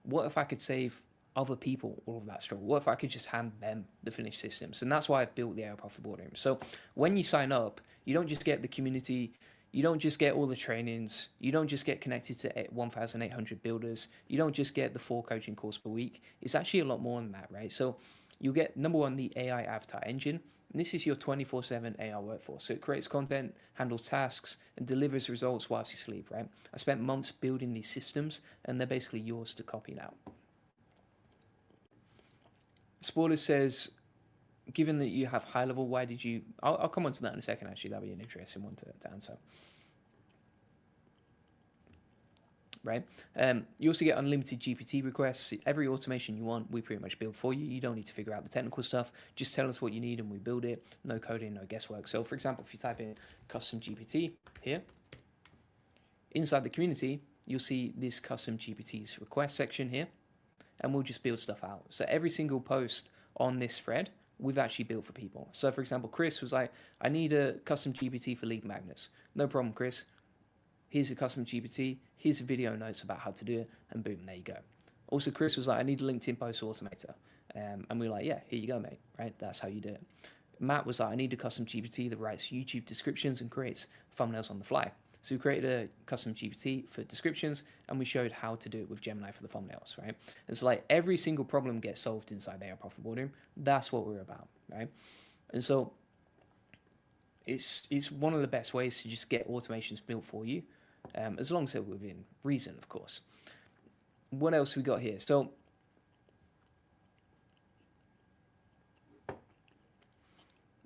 what if I could save other people all of that struggle? What if I could just hand them the finished systems? And that's why I've built the AI Profit Boardroom. So when you sign up, you don't just get the community, you don't just get all the trainings, you don't just get connected to 1,800 builders, you don't just get the 4 coaching calls per week. It's actually a lot more than that, right? So you'll get, number one, the AI avatar engine. And this is your 24/7 AI workforce. So it creates content, handles tasks, and delivers results whilst you sleep, right? I spent months building these systems, and they're basically yours to copy now. Spoiler says, given that you have high level, why did you... I'll come on to that in a second, actually. That'll be an interesting one to answer. Right? You also get unlimited GPT requests. Every automation you want, we pretty much build for you. You don't need to figure out the technical stuff. Just tell us what you need and we build it. No coding, no guesswork. So for example, if you type in custom GPT here, inside the community, you'll see this custom GPT's request section here, and we'll just build stuff out. So every single post on this thread, we've actually built for people. So for example, Chris was like, I need a custom GPT for lead magnets. No problem, Chris. here's a custom GPT, here's a video notes about how to do it, and boom, there you go. Also, Chris was like, I need a LinkedIn post automator. And we were like, yeah, here you go, mate, right? That's how you do it. Matt was like, I need a custom GPT that writes YouTube descriptions and creates thumbnails on the fly. So we created a custom GPT for descriptions, and we showed how to do it with Gemini for the thumbnails, right? And so like every single problem gets solved inside the AI Profit Boardroom. That's what we're about, right? And so it's one of the best ways to just get automations built for you, as long as they're within reason, of course. What else we got here? So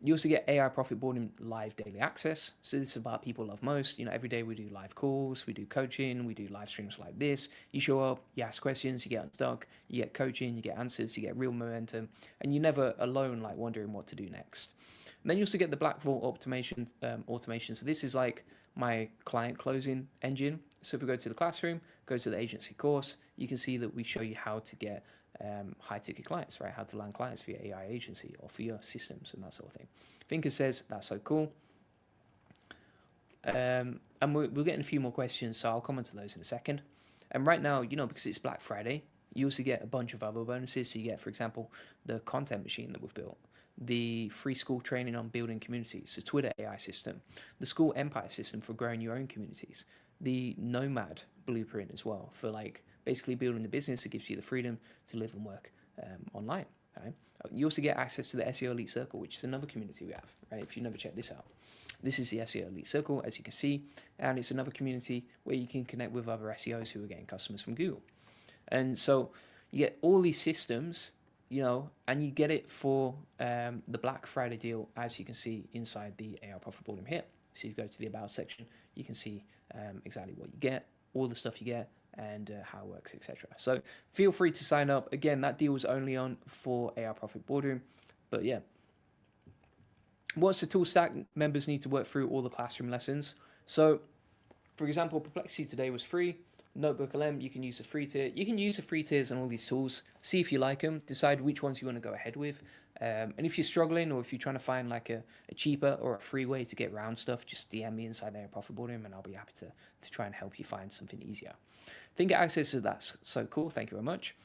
you also get AI Profit Boardroom live daily access. So this is about people love most. You know, every day we do live calls, we do coaching, we do live streams like this. You show up, you ask questions, you get unstuck, you get coaching, you get answers, you get real momentum, and you're never alone, like wondering what to do next. And then you also get the Black Vault automation. So this is like my client closing engine. So if we go to the classroom, go to the agency course, you can see that we show you how to get high ticket clients, right? How to land clients for your AI agency or for your systems and that sort of thing. Thinker says that's so cool. And we're getting a few more questions, so I'll comment on those in a second. And right now, you know, because it's Black Friday, you also get a bunch of other bonuses. So you get, for example, the content machine that we've built, the free school training on building communities, the Twitter AI system, the school empire system for growing your own communities, the Nomad blueprint as well for like basically building a business that gives you the freedom to live and work online. Right? You also get access to the SEO Elite Circle, which is another community we have. Right? If you've never checked this out, this is the SEO Elite Circle, as you can see, and it's another community where you can connect with other SEOs who are getting customers from Google. And so you get all these systems, you know, and you get it for the Black Friday deal, as you can see inside the AI Profit Boardroom here. So you go to the About section, you can see exactly what you get, all the stuff you get, and how it works, etc. So feel free to sign up. Again, that deal was only on for AI Profit Boardroom, but yeah. What's the tool stack? Members need to work through all the classroom lessons. So, for example, Perplexity today was free. NotebookLM, you can use the free tier. You can use the free tiers on all these tools. See if you like them. Decide which ones you want to go ahead with. And if you're struggling, or if you're trying to find like a cheaper or a free way to get around stuff, just DM me inside there, Profit Boardroom, and I'll be happy to try and help you find something easier. Thinker access to that's so cool. Thank you very much.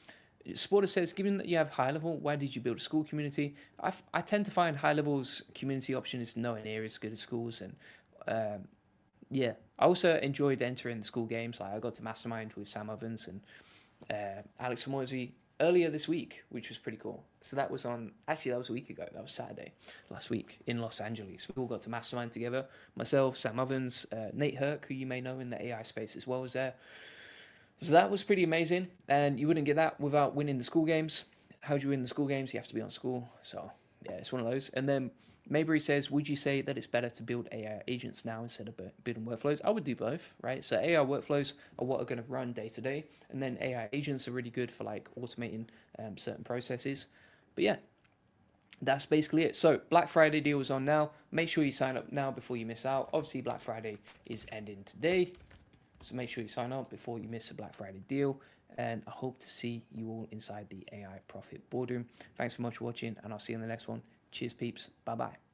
Sporter says, given that you have high level, why did you build a school community? I tend to find high levels community option is nowhere near as good as schools, and yeah, I also enjoyed entering the school games. Like I got to mastermind with Sam Ovens and Alex Formosi earlier this week, which was pretty cool. So that was actually that was a week ago. That was Saturday last week in Los Angeles. We all got to mastermind together. Myself, Sam Ovens, Nate Herc, who you may know in the AI space as well, was there. So that was pretty amazing, and you wouldn't get that without winning the school games. How do you win the school games? You have to be on school. So yeah, it's one of those. And then Maybury says, would you say that it's better to build AI agents now instead of building workflows? I would do both, right? So AI workflows are what are going to run day to day, and then AI agents are really good for like automating certain processes. But yeah, that's basically it. So Black Friday deal is on now. Make sure you sign up now before you miss out. Obviously, Black Friday is ending today, so make sure you sign up before you miss a Black Friday deal. And I hope to see you all inside the AI Profit Boardroom. Thanks so much for watching, and I'll see you in the next one. Cheers, peeps. Bye-bye.